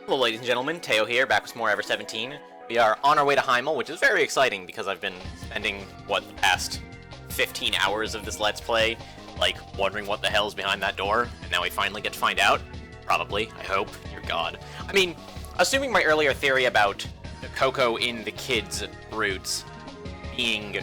Hello ladies and gentlemen, Teo here, back with more Ever17. We are on our way to Heimel, which is very exciting because I've been spending, the past 15 hours of this Let's Play, wondering what the hell's behind that door, and now we finally get to find out. Probably, I hope. Dear God. I mean, assuming my earlier theory about the Coco in the kids' roots being,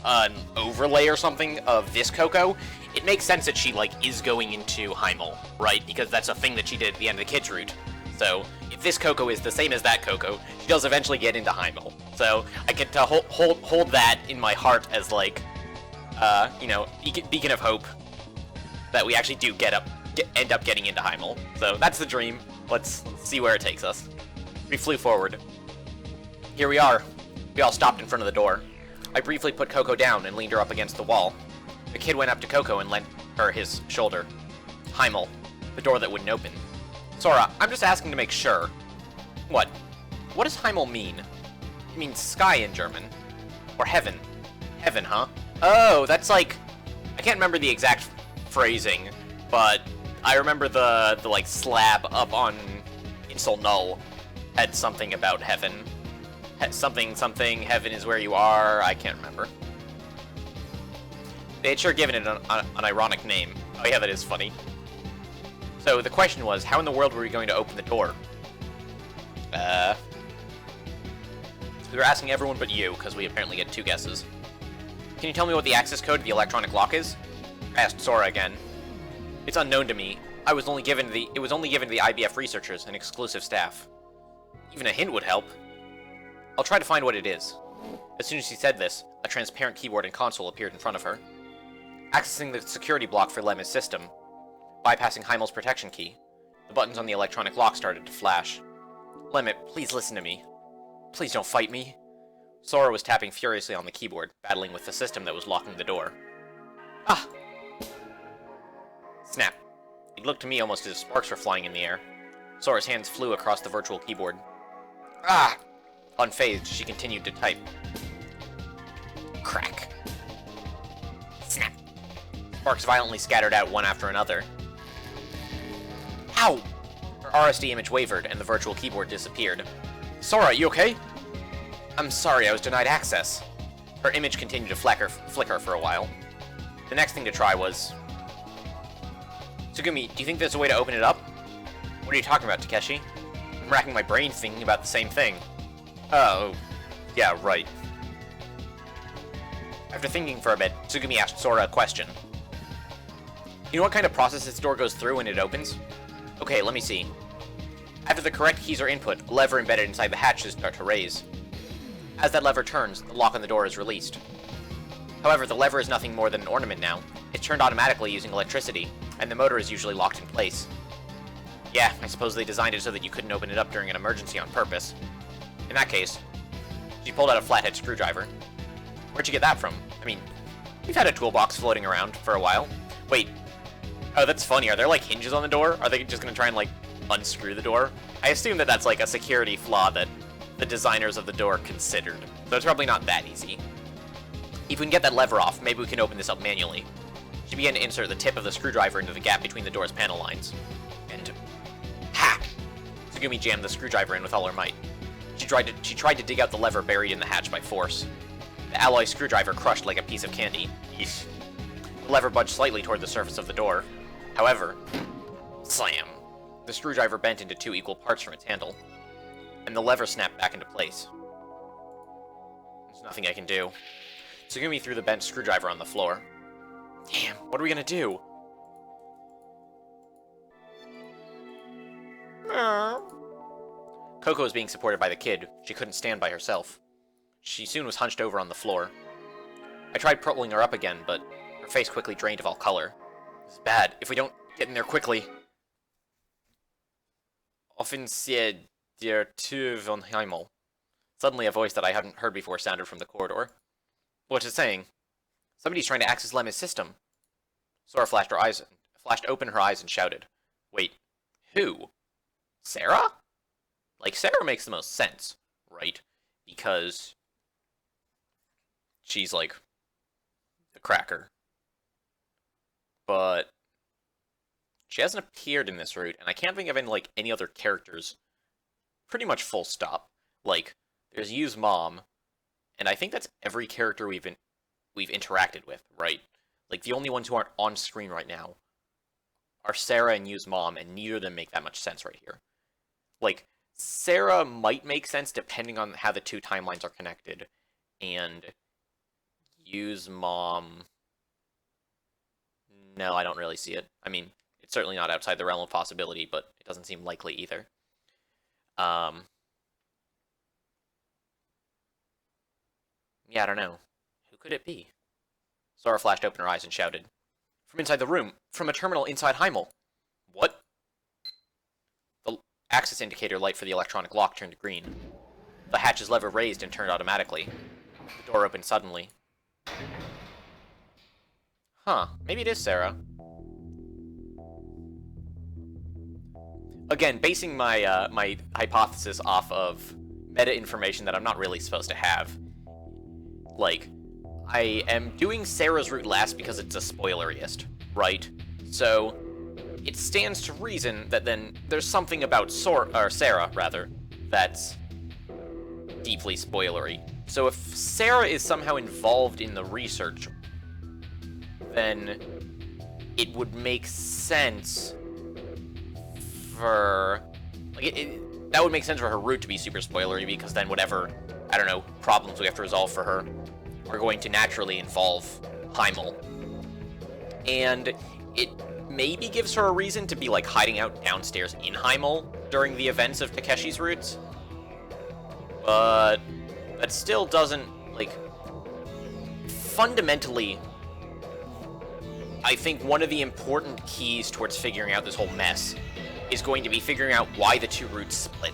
an overlay or something of this Coco, it makes sense that she, is going into Heimel, right? Because that's a thing that she did at the end of the kid's route. So, if this Coco is the same as that Coco, she does eventually get into Heimel. So, I get to hold that in my heart as, beacon of hope that we actually do end up getting into Heimel. So, that's the dream. Let's see where it takes us. We flew forward. Here we are. We all stopped in front of the door. I briefly put Coco down and leaned her up against the wall. The kid went up to Coco and lent her his shoulder. Heimel, the door that wouldn't open. Sora, I'm just asking to make sure. What? What does Heimel mean? It means sky in German. Or heaven. Heaven, huh? Oh, that's I can't remember the exact phrasing, but I remember the slab up on Insel Null had something about heaven. Something, heaven is where you are, I can't remember. They had sure given it an ironic name. Oh yeah, that is funny. So the question was, how in the world were we going to open the door? We were asking everyone but you, because we apparently get 2 guesses. Can you tell me what the access code to the electronic lock is? I asked Sora again. It's unknown to me. It was only given to the IBF researchers and exclusive staff. Even a hint would help. I'll try to find what it is. As soon as she said this, a transparent keyboard and console appeared in front of her. Accessing the security block for Lem's system. Bypassing Heimel's protection key. The buttons on the electronic lock started to flash. Lem, please listen to me. Please don't fight me. Sora was tapping furiously on the keyboard, battling with the system that was locking the door. Ah! Snap. It looked to me almost as if sparks were flying in the air. Sora's hands flew across the virtual keyboard. Ah! Unfazed, she continued to type. Crack. Snap. Sparks violently scattered out one after another. Ow! Her RSD image wavered, and the virtual keyboard disappeared. Sora, you okay? I'm sorry, I was denied access. Her image continued to flicker for a while. The next thing to try was... Tsugumi, do you think there's a way to open it up? What are you talking about, Takeshi? I'm racking my brain thinking about the same thing. Oh, yeah, right. After thinking for a bit, Tsugumi asked Sora a question. You know what kind of process this door goes through when it opens? Okay, let me see. After the correct keys are input, a lever embedded inside the hatch should start to raise. As that lever turns, the lock on the door is released. However, the lever is nothing more than an ornament now. It's turned automatically using electricity, and the motor is usually locked in place. Yeah, I suppose they designed it so that you couldn't open it up during an emergency on purpose. In that case, she pulled out a flathead screwdriver. Where'd you get that from? I mean, we've had a toolbox floating around for a while. Wait. Oh, that's funny. Are there, hinges on the door? Are they just gonna try and, unscrew the door? I assume that that's, a security flaw that the designers of the door considered. So it's probably not that easy. If we can get that lever off, maybe we can open this up manually. She began to insert the tip of the screwdriver into the gap between the door's panel lines. And... ha! Tsugumi jammed the screwdriver in with all her might. She tried to dig out the lever buried in the hatch by force. The alloy screwdriver crushed like a piece of candy. Yeesh. The lever budged slightly toward the surface of the door. However, slam! The screwdriver bent into 2 equal parts from its handle, and the lever snapped back into place. There's nothing I can do. Tsugumi threw the bent screwdriver on the floor. Damn, what are we gonna do? Coco was being supported by the kid. She couldn't stand by herself. She soon was hunched over on the floor. I tried pulling her up again, but her face quickly drained of all color. This is bad. If we don't get in there quickly... Offizier der Tür von Heimel. Suddenly a voice that I hadn't heard before sounded from the corridor. What's it saying? Somebody's trying to access Lem's system. Sora flashed open her eyes and shouted. Wait, who? Sarah? Sarah makes the most sense, right? Because she's, the cracker. But She hasn't appeared in this route, and I can't think of any, like, any other characters. Pretty much full stop. Like, there's Yu's mom, and I think that's every character we've interacted with, right? Like, the only ones who aren't on screen right now are Sarah and Yu's mom, and neither of them make that much sense right here. Like, Sarah might make sense depending on how the two timelines are connected, and Yu's mom... No, I don't really see it. I mean, it's certainly not outside the realm of possibility, but it doesn't seem likely either. Yeah, I don't know. Who could it be? Sora flashed open her eyes and shouted. From inside the room, from a terminal inside Heimel. What? The axis indicator light for the electronic lock turned green. The hatch's lever raised and turned automatically. The door opened suddenly. Huh, maybe it is Sarah. Again, basing my my hypothesis off of meta information that I'm not really supposed to have. Like, I am doing Sarah's route last because it's a spoileriest, right? So, it stands to reason that then there's something about Sarah, rather, that's deeply spoilery. So if Sarah is somehow involved in the research, then it would make sense for... Like, that would make sense for her route to be super spoilery, because then whatever, I don't know, problems we have to resolve for her are going to naturally involve Heimel. And it maybe gives her a reason to be, like, hiding out downstairs in Heimel during the events of Takeshi's routes. But that still doesn't, like... Fundamentally, I think one of the important keys towards figuring out this whole mess is going to be figuring out why the two routes split.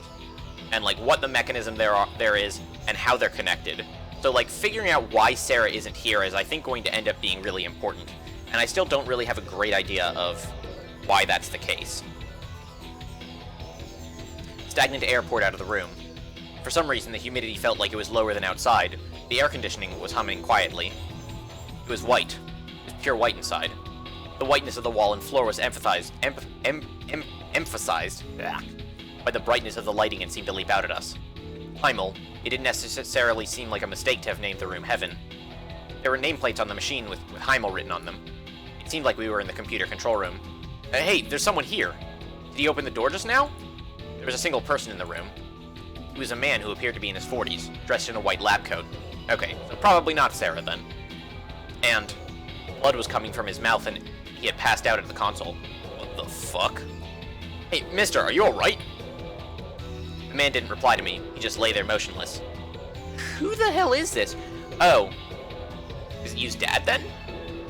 And, like, what the mechanism there is, and how they're connected. So, like, figuring out why Sarah isn't here is, I think, going to end up being really important. And I still don't really have a great idea of why that's the case. Stagnant air poured out of the room. For some reason, the humidity felt like it was lower than outside. The air conditioning was humming quietly. It was white. It was pure white inside. The whiteness of the wall and floor was emphasized by the brightness of the lighting and seemed to leap out at us. Heimel, it didn't necessarily seem like a mistake to have named the room Heaven. There were nameplates on the machine with Heimel written on them. It seemed like we were in the computer control room. Hey, there's someone here. Did he open the door just now? There was a single person in the room. He was a man who appeared to be in his 40s, dressed in a white lab coat. Okay, so probably not Sarah then. And blood was coming from his mouth and he had passed out at the console. What the fuck? Hey, mister, are you alright? The man didn't reply to me. He just lay there motionless. Who the hell is this? Oh. Is it Yu's dad then?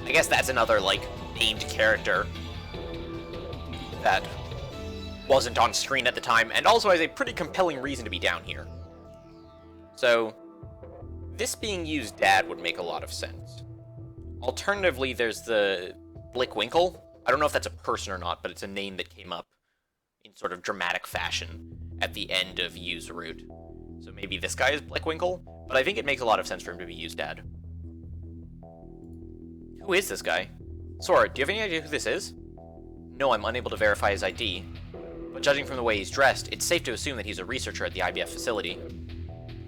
I guess that's another, like, named character that wasn't on screen at the time, and also has a pretty compelling reason to be down here. So, this being Yu's dad would make a lot of sense. Alternatively, there's the Blickwinkle. I don't know if that's a person or not, but it's a name that came up in sort of dramatic fashion at the end of Yu's route. So maybe this guy is Blickwinkle, but I think it makes a lot of sense for him to be Yu's dad. Who is this guy? Sora, do you have any idea who this is? No, I'm unable to verify his ID, but judging from the way he's dressed, it's safe to assume that he's a researcher at the IBF facility.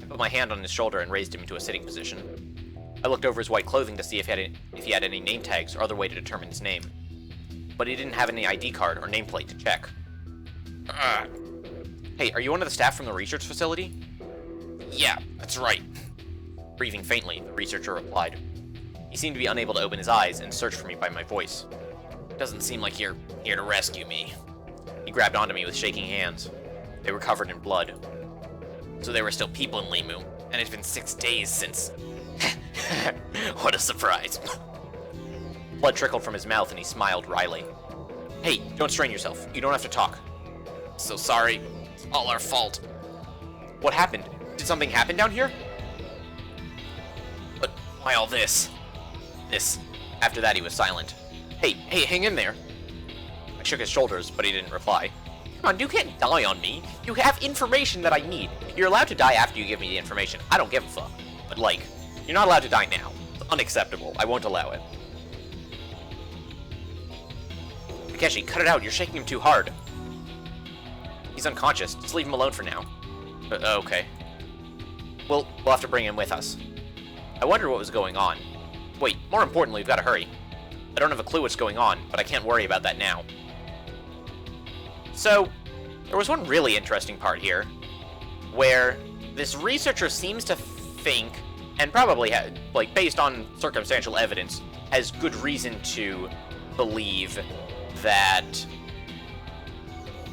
I put my hand on his shoulder and raised him into a sitting position. I looked over his white clothing to see if he had any name tags or other way to determine his name, but he didn't have any ID card or nameplate to check. Hey, are you one of the staff from the research facility? Yeah, that's right. Breathing faintly, the researcher replied. He seemed to be unable to open his eyes and search for me by my voice. Doesn't seem like you're here to rescue me. He grabbed onto me with shaking hands. They were covered in blood. So there were still people in Limu, and it's been 6 days since... What a surprise. Blood trickled from his mouth and he smiled wryly. Hey, don't strain yourself. You don't have to talk. So sorry. It's all our fault. What happened? Did something happen down here? But why all this? After that, he was silent. Hey, hang in there. I shook his shoulders, but he didn't reply. Come on, you can't die on me. You have information that I need. You're allowed to die after you give me the information. I don't give a fuck. But, like, you're not allowed to die now. It's unacceptable. I won't allow it. Takeshi, cut it out. You're shaking him too hard. He's unconscious. Just leave him alone for now. Okay. We'll have to bring him with us. I wonder what was going on. Wait, more importantly, we've got to hurry. I don't have a clue what's going on, but I can't worry about that now. So, there was one really interesting part here, where this researcher seems to think, and probably, like, based on circumstantial evidence, has good reason to believe that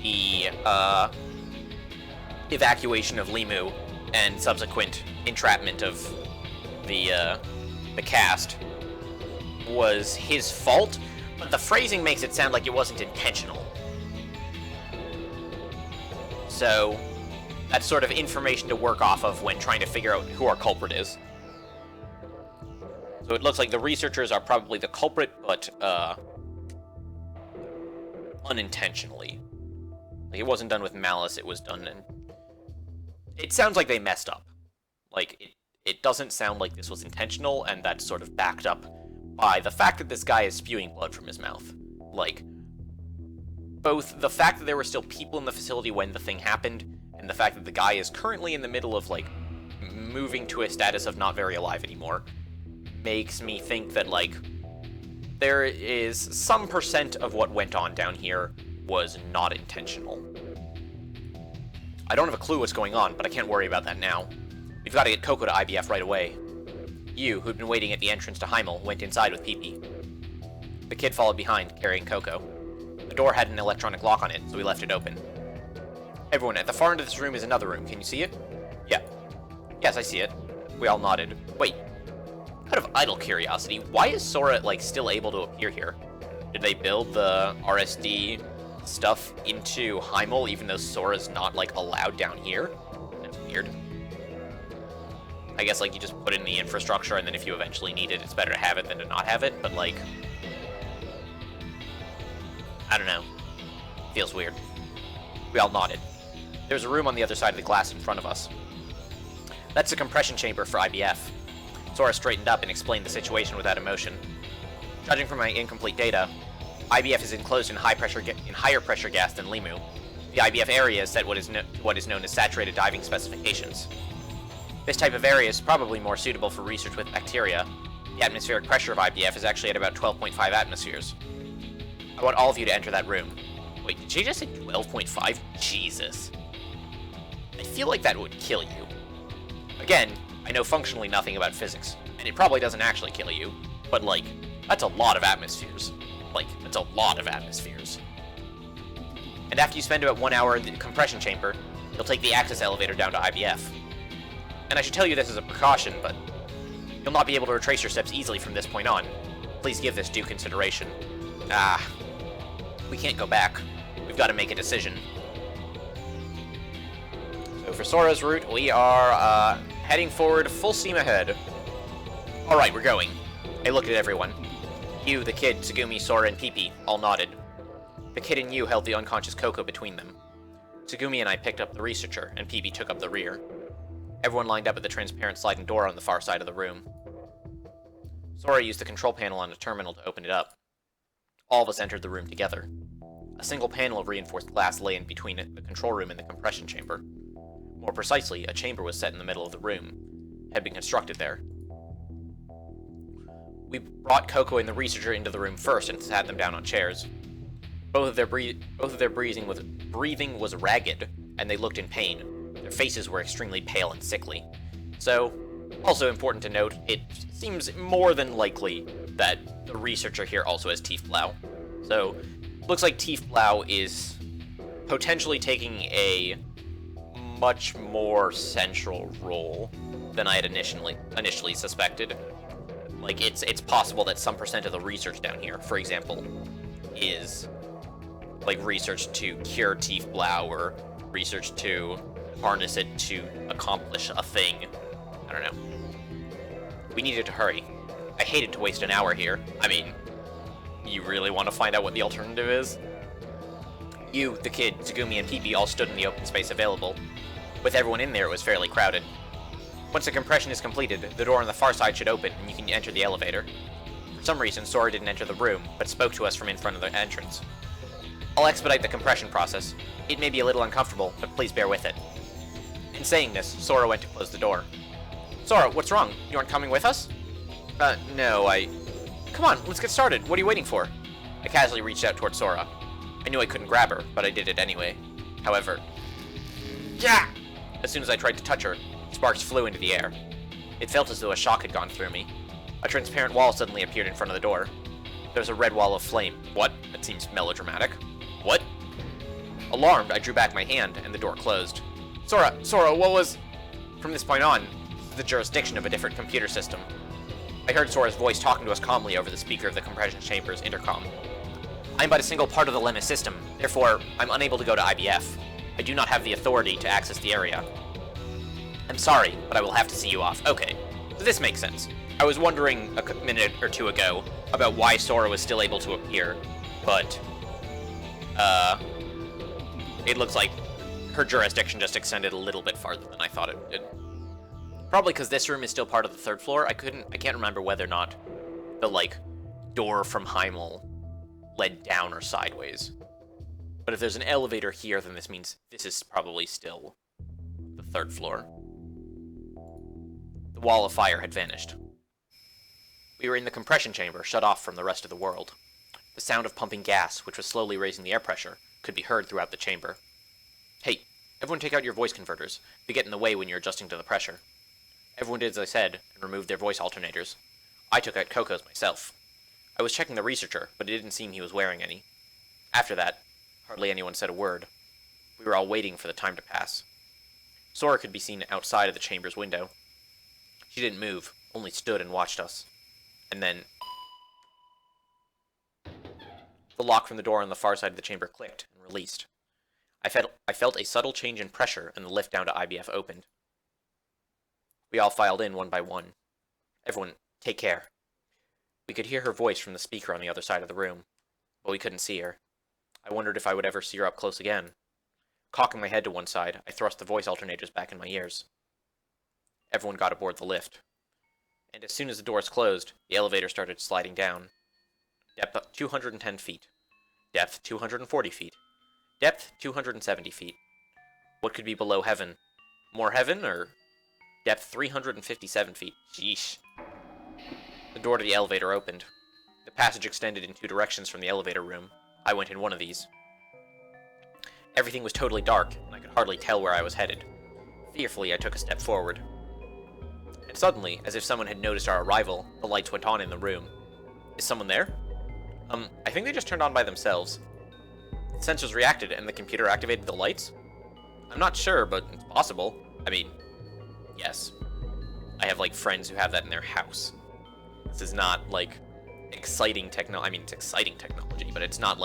the evacuation of Limu and subsequent entrapment of the cast was his fault, but the phrasing makes it sound like it wasn't intentional. So, that's sort of information to work off of when trying to figure out who our culprit is. So it looks like the researchers are probably the culprit, but, unintentionally. Like, it wasn't done with malice, it was done in... It sounds like they messed up. Like, it doesn't sound like this was intentional, and that's sort of backed up by the fact that this guy is spewing blood from his mouth. Like, both the fact that there were still people in the facility when the thing happened, and the fact that the guy is currently in the middle of, like, moving to a status of not very alive anymore, makes me think that, like, there is some percent of what went on down here was not intentional. I don't have a clue what's going on, but I can't worry about that now. We've got to get Coco to IBF right away. You, who'd been waiting at the entrance to Heimel, went inside with Pee-Pee. The kid followed behind, carrying Coco. The door had an electronic lock on it, so we left it open. Everyone, at the far end of this room is another room. Can you see it? Yeah. Yes, I see it. We all nodded. Wait. Out of idle curiosity, why is Sora, like, still able to appear here? Did they build the RSD stuff into Heimel, even though Sora's not, like, allowed down here? That's weird. I guess, like, you just put in the infrastructure, and then if you eventually need it, it's better to have it than to not have it, but, like... I don't know. Feels weird. We all nodded. There was a room on the other side of the glass in front of us. That's the compression chamber for IBF. Sora straightened up and explained the situation without emotion. Judging from my incomplete data, IBF is enclosed in higher pressure gas than Limu. The IBF area is set what is known as saturated diving specifications. This type of area is probably more suitable for research with bacteria. The atmospheric pressure of IBF is actually at about 12.5 atmospheres. I want all of you to enter that room. Wait, did she just say 12.5? Jesus. I feel like that would kill you. Again, I know functionally nothing about physics, and it probably doesn't actually kill you, but, like, that's a lot of atmospheres. Like, that's a lot of atmospheres. And after you spend about 1 hour in the compression chamber, you'll take the access elevator down to IBF. And I should tell you this as a precaution, but you'll not be able to retrace your steps easily from this point on. Please give this due consideration. We can't go back. We've got to make a decision. So for Sora's route, we are, heading forward full steam ahead. Alright, we're going. I looked at everyone. You, the kid, Tsugumi, Sora, and Pee-Pee all nodded. The kid and you held the unconscious Coco between them. Tsugumi and I picked up the researcher, and Pee-Pee took up the rear. Everyone lined up at the transparent sliding door on the far side of the room. Sora used the control panel on a terminal to open it up. All of us entered the room together. A single panel of reinforced glass lay in between the control room and the compression chamber. More precisely, a chamber was set in the middle of the room. It had been constructed there. We brought Coco and the researcher into the room first and sat them down on chairs. Both of their breathing was ragged, and they looked in pain. Their faces were extremely pale and sickly. So, also important to note, it seems more than likely that the researcher here also has Tiefblau. So, looks like Tiefblau is potentially taking a much more central role than I had initially suspected. Like, it's possible that some percent of the research down here, for example, is, like, research to cure Tiefblau or research to harness it to accomplish a thing. I don't know. We needed to hurry. I hated to waste an hour here. I mean, you really want to find out what the alternative is? You, the kid, Tsugumi, and Pee-Pee all stood in the open space available. With everyone in there, it was fairly crowded. Once the compression is completed, the door on the far side should open, and you can enter the elevator. For some reason, Sora didn't enter the room, but spoke to us from in front of the entrance. I'll expedite the compression process. It may be a little uncomfortable, but please bear with it. In saying this, Sora went to close the door. Sora, what's wrong? You aren't coming with us? No, Come on, let's get started. What are you waiting for? I casually reached out toward Sora. I knew I couldn't grab her, but I did it anyway. However... Yeah! As soon as I tried to touch her, sparks flew into the air. It felt as though a shock had gone through me. A transparent wall suddenly appeared in front of the door. There was a red wall of flame. What? That seems melodramatic. What? Alarmed, I drew back my hand, and the door closed. Sora, what was... From this point on, the jurisdiction of a different computer system. I heard Sora's voice talking to us calmly over the speaker of the compression chamber's intercom. I'm but a single part of the Lemma system, therefore, I'm unable to go to IBF. I do not have the authority to access the area. I'm sorry, but I will have to see you off. Okay, so this makes sense. I was wondering a minute or two ago about why Sora was still able to appear, but, it looks like her jurisdiction just extended a little bit farther than I thought it did. Probably because this room is still part of the third floor. I can't remember whether or not the, door from Heimel led down or sideways. But if there's an elevator here, then this means this is probably still the third floor. The wall of fire had vanished. We were in the compression chamber, shut off from the rest of the world. The sound of pumping gas, which was slowly raising the air pressure, could be heard throughout the chamber. Hey, everyone take out your voice converters. They get in the way when you're adjusting to the pressure. Everyone did as I said, and removed their voice alternators. I took out Coco's myself. I was checking the researcher, but it didn't seem he was wearing any. After that, hardly anyone said a word. We were all waiting for the time to pass. Sora could be seen outside of the chamber's window. She didn't move, only stood and watched us. And then... The lock from the door on the far side of the chamber clicked and released. I felt a subtle change in pressure, and the lift down to IBF opened. We all filed in one by one. Everyone, take care. We could hear her voice from the speaker on the other side of the room, but we couldn't see her. I wondered if I would ever see her up close again. Cocking my head to one side, I thrust the voice alternators back in my ears. Everyone got aboard the lift. And as soon as the doors closed, the elevator started sliding down. Depth 210 feet. Depth 240 feet. Depth 270 feet. What could be below heaven? More heaven, or... Depth 357 feet. Sheesh. The door to the elevator opened. The passage extended in two directions from the elevator room. I went in one of these. Everything was totally dark, and I could hardly tell where I was headed. Fearfully, I took a step forward. And suddenly, as if someone had noticed our arrival, the lights went on in the room. Is someone there? I think they just turned on by themselves. The sensors reacted, and the computer activated the lights? I'm not sure, but it's possible. I mean, yes. I have, friends who have that in their house. This is not, exciting technology. I mean, it's exciting technology, but it's not,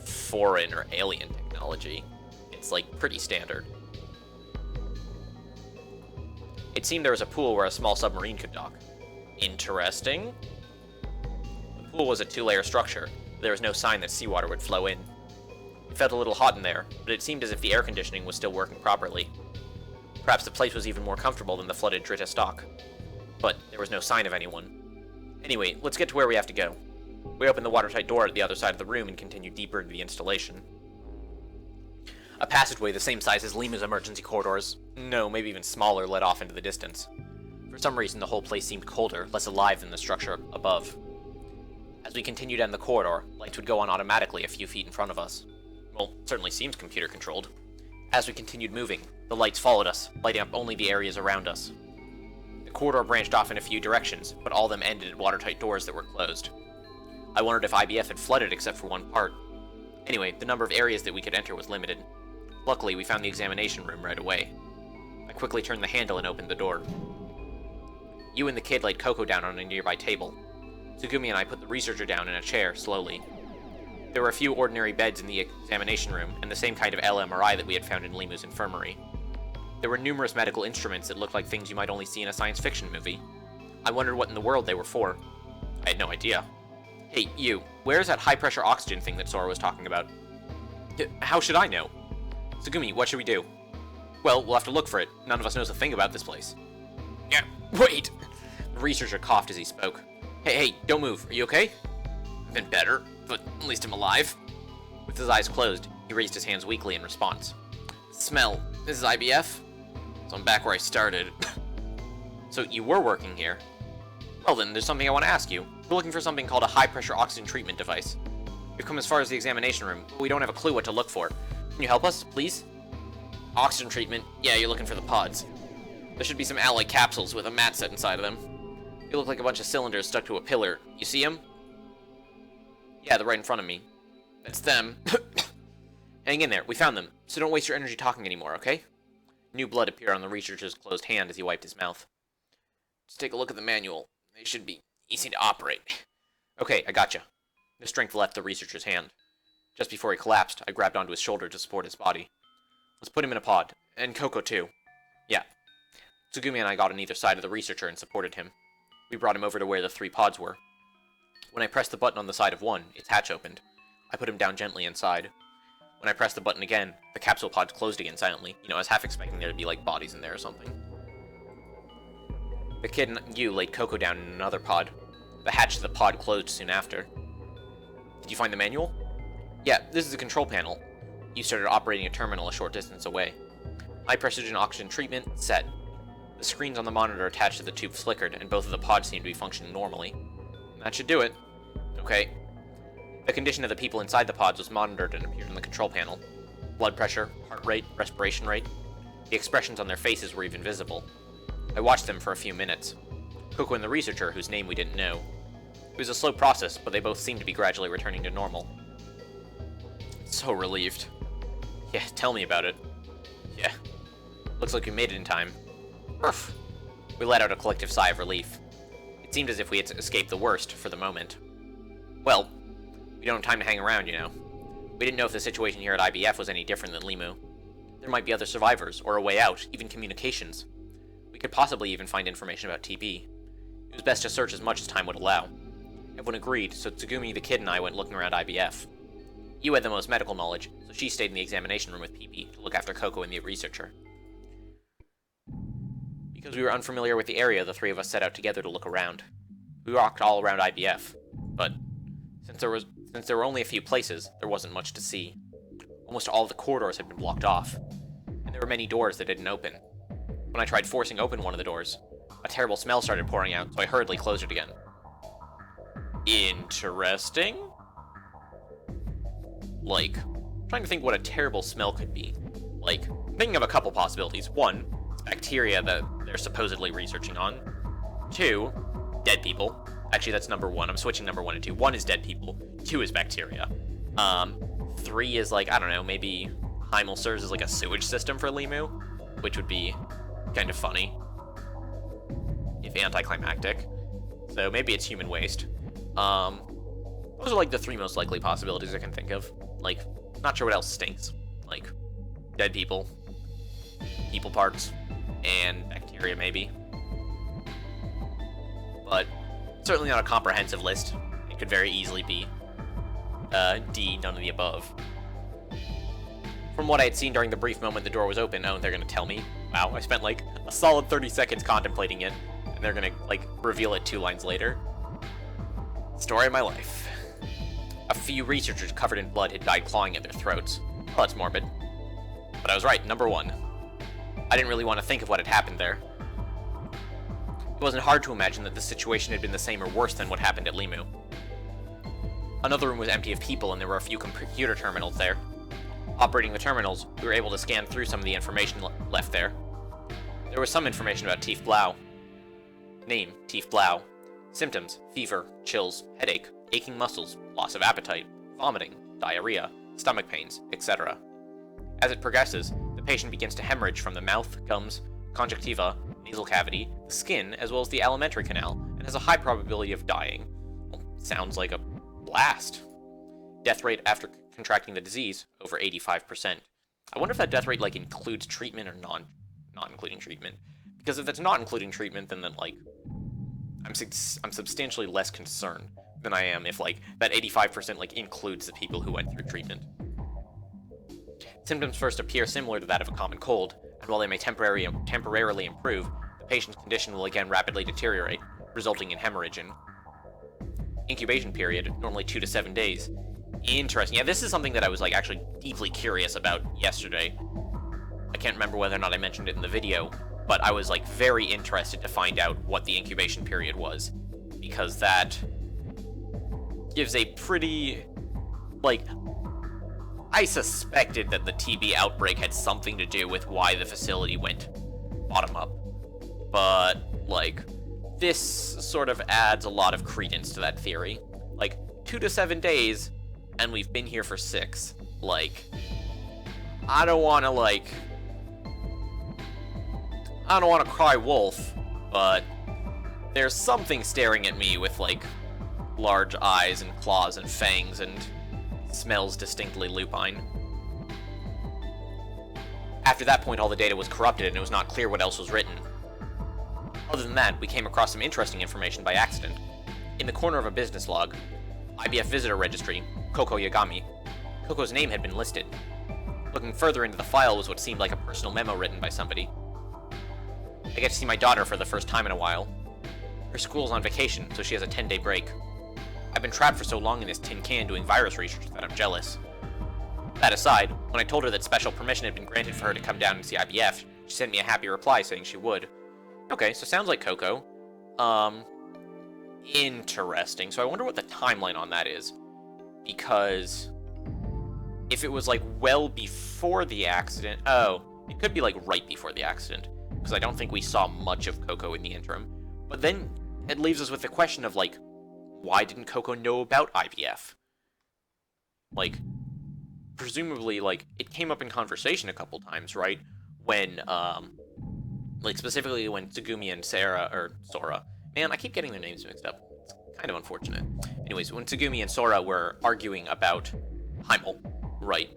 foreign or alien technology. It's, pretty standard. It seemed there was a pool where a small submarine could dock. Interesting. The pool was a two-layer structure. There was no sign that seawater would flow in. It felt a little hot in there, but it seemed as if the air conditioning was still working properly. Perhaps the place was even more comfortable than the flooded Dritta stock. But there was no sign of anyone. Anyway, let's get to where we have to go. We opened the watertight door at the other side of the room and continued deeper into the installation. A passageway the same size as Lima's emergency corridors, no, maybe even smaller, led off into the distance. For some reason, the whole place seemed colder, less alive than the structure above. As we continued down the corridor, lights would go on automatically a few feet in front of us. Well, certainly seems computer-controlled. As we continued moving, the lights followed us, lighting up only the areas around us. The corridor branched off in a few directions, but all of them ended at watertight doors that were closed. I wondered if IBF had flooded except for one part. Anyway, the number of areas that we could enter was limited. Luckily, we found the examination room right away. I quickly turned the handle and opened the door. You and the kid laid Coco down on a nearby table. Tsugumi and I put the researcher down in a chair, slowly. There were a few ordinary beds in the examination room, and the same kind of LMRI that we had found in Limu's infirmary. There were numerous medical instruments that looked like things you might only see in a science fiction movie. I wondered what in the world they were for. I had no idea. Hey, you, where's that high-pressure oxygen thing that Sora was talking about? How should I know? Tsugumi, what should we do? Well, we'll have to look for it. None of us knows a thing about this place. Yeah, wait! The researcher coughed as he spoke. Hey, don't move. Are you okay? I've been better, but at least I'm alive. With his eyes closed, he raised his hands weakly in response. Smell. This is IBF? So I'm back where I started. So you were working here? Well then, there's something I want to ask you. We're looking for something called a high-pressure oxygen treatment device. We've come as far as the examination room, but we don't have a clue what to look for. Can you help us, please? Oxygen treatment? Yeah, you're looking for the pods. There should be some alloy capsules with a mat set inside of them. They look like a bunch of cylinders stuck to a pillar. You see them? Yeah, they're right in front of me. That's them. Hang in there, we found them, so don't waste your energy talking anymore, okay? New blood appeared on the researcher's closed hand as he wiped his mouth. Just take a look at the manual. They should be easy to operate. Okay, I gotcha. The strength left the researcher's hand. Just before he collapsed, I grabbed onto his shoulder to support his body. Let's put him in a pod. And Coco too. Yeah. Tsugumi and I got on either side of the researcher and supported him. We brought him over to where the 3 pods were. When I pressed the button on the side of one, its hatch opened. I put him down gently inside. When I pressed the button again, the capsule pods closed again silently. You know, I was half expecting there to be, like, bodies in there or something. The kid and you laid Coco down in another pod. The hatch to the pod closed soon after. Did you find the manual? Yeah, this is a control panel. You started operating a terminal a short distance away. High precision oxygen treatment, set. The screens on the monitor attached to the tube flickered, and both of the pods seemed to be functioning normally. That should do it. Okay. The condition of the people inside the pods was monitored and appeared in the control panel. Blood pressure, heart rate, respiration rate. The expressions on their faces were even visible. I watched them for a few minutes. Coco and the researcher, whose name we didn't know. It was a slow process, but they both seemed to be gradually returning to normal. So relieved. Yeah, tell me about it. Yeah. Looks like we made it in time. Urgh. We let out a collective sigh of relief. It seemed as if we had escaped the worst, for the moment. Well, we don't have time to hang around, you know. We didn't know if the situation here at IBF was any different than Limu. There might be other survivors, or a way out, even communications. We could possibly even find information about TB. It was best to search as much as time would allow. Everyone agreed, so Tsugumi, the kid, and I went looking around IBF. You had the most medical knowledge, so she stayed in the examination room with PP to look after Coco and the researcher. Because we were unfamiliar with the area, the 3 of us set out together to look around. We walked all around IBF, but since there were only a few places, there wasn't much to see. Almost all of the corridors had been blocked off, and there were many doors that didn't open. When I tried forcing open one of the doors, a terrible smell started pouring out, so I hurriedly closed it again. Interesting? Like, trying to think what a terrible smell could be. Like, thinking of a couple possibilities. 1, it's bacteria that they're supposedly researching on. 2, dead people. Actually, that's number 1. I'm switching number 1 and 2. 1 is dead people. 2 is bacteria. 3 is, like, I don't know, maybe Heimel serves as, like, a sewage system for Limu, which would be kind of funny, if anticlimactic. So maybe it's human waste. Those are, like, the 3 most likely possibilities I can think of. Like, not sure what else stinks. Like, dead people, people parts, and bacteria, maybe. But certainly not a comprehensive list. It could very easily be D, none of the above. From what I had seen during the brief moment the door was open, oh, they're gonna tell me. Wow, I spent like a solid 30 seconds contemplating it, and they're gonna like reveal it 2 lines later. Story of my life. A few researchers covered in blood had died clawing at their throats. Well, that's morbid. But I was right, number 1. I didn't really want to think of what had happened there. It wasn't hard to imagine that the situation had been the same or worse than what happened at Limu. Another room was empty of people, and there were a few computer terminals there. Operating the terminals, we were able to scan through some of the information left there. There was some information about Tief Blau. Name, Tief Blau. Symptoms, fever, chills, headache, aching muscles, loss of appetite, vomiting, diarrhea, stomach pains, etc. As it progresses, the patient begins to hemorrhage from the mouth, gums, conjunctiva, nasal cavity, the skin, as well as the alimentary canal, and has a high probability of dying. Well, sounds like a blast. Death rate after contracting the disease, over 85%. I wonder if that death rate, like, includes treatment or not including treatment. Because if it's not including treatment, then like, I'm substantially less concerned than I am if, like, that 85%, like, includes the people who went through treatment. Symptoms first appear similar to that of a common cold, and while they may temporarily improve, the patient's condition will again rapidly deteriorate, resulting in hemorrhaging. Incubation period, normally 2 to 7 days. Interesting. Yeah, this is something that I was, like, actually deeply curious about yesterday. I can't remember whether or not I mentioned it in the video, but I was, like, very interested to find out what the incubation period was, because that gives a pretty, like, I suspected that the TB outbreak had something to do with why the facility went bottom up, but, like, this sort of adds a lot of credence to that theory. Like, 2 to 7 days, and we've been here for 6. Like, I don't want to cry wolf, but there's something staring at me with, like, large eyes and claws and fangs and smells distinctly lupine. After that point, all the data was corrupted and it was not clear what else was written. Other than that, we came across some interesting information by accident. In the corner of a business log, IBF visitor registry, Koko Yagami, Koko's name had been listed. Looking further into the file was what seemed like a personal memo written by somebody. I get to see my daughter for the first time in a while. Her school's on vacation, so she has a 10-day break. I've been trapped for so long in this tin can doing virus research that I'm jealous. That aside, when I told her that special permission had been granted for her to come down and see IBF, she sent me a happy reply saying she would. Okay, so sounds like Koko. Interesting. So I wonder what the timeline on that is. Because if it was, like, well before the accident... Oh, it could be, like, right before the accident. Because I don't think we saw much of Koko in the interim. But then it leaves us with the question of, like, why didn't Koko know about IVF? Like, presumably, like, it came up in conversation a couple times, right? When, like, specifically when Tsugumi and Sora... Man, I keep getting their names mixed up. It's kind of unfortunate. Anyways, when Tsugumi and Sora were arguing about Heimel, right?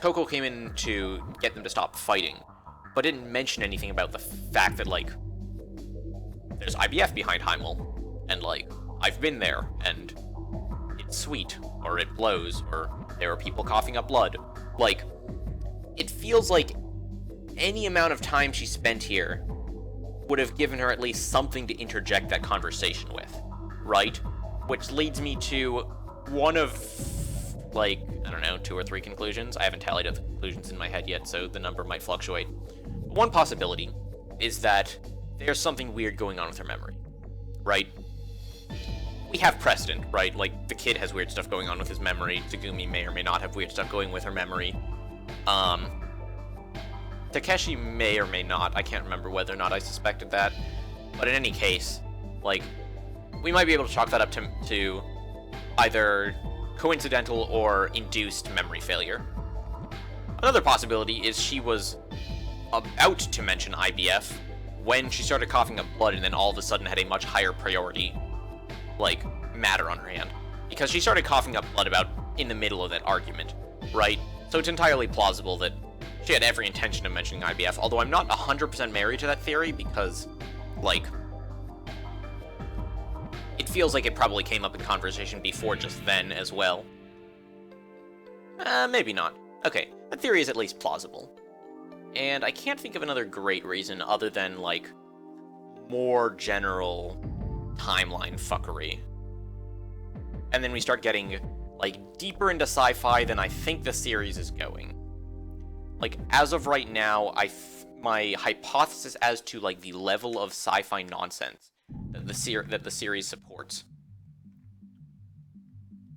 Koko came in to get them to stop fighting, but didn't mention anything about the fact that, like, there's IBF behind Heimel, and, like, I've been there, and it's sweet, or it blows, or there are people coughing up blood. Like, it feels like any amount of time she spent here would have given her at least something to interject that conversation with, right? Which leads me to one of, like, I don't know, 2 or 3 conclusions. I haven't tallied up the conclusions in my head yet, so the number might fluctuate. One possibility is that there's something weird going on with her memory, right? We have precedent, right? Like, the kid has weird stuff going on with his memory. Tsugumi may or may not have weird stuff going with her memory. Takeshi may or may not. I can't remember whether or not I suspected that. But in any case, like, we might be able to chalk that up to either coincidental or induced memory failure. Another possibility is she was about to mention IBF when she started coughing up blood and then all of a sudden had a much higher priority, like, matter on her hand. Because she started coughing up blood about in the middle of that argument, right? So it's entirely plausible that she had every intention of mentioning IBF, although I'm not 100% married to that theory because, like, it feels like it probably came up in conversation before just then as well. Maybe not. Okay, that theory is at least plausible. And I can't think of another great reason other than, like, more general timeline fuckery. And then we start getting, like, deeper into sci-fi than I think the series is going. Like, as of right now, my hypothesis as to, like, the level of sci-fi nonsense that the series supports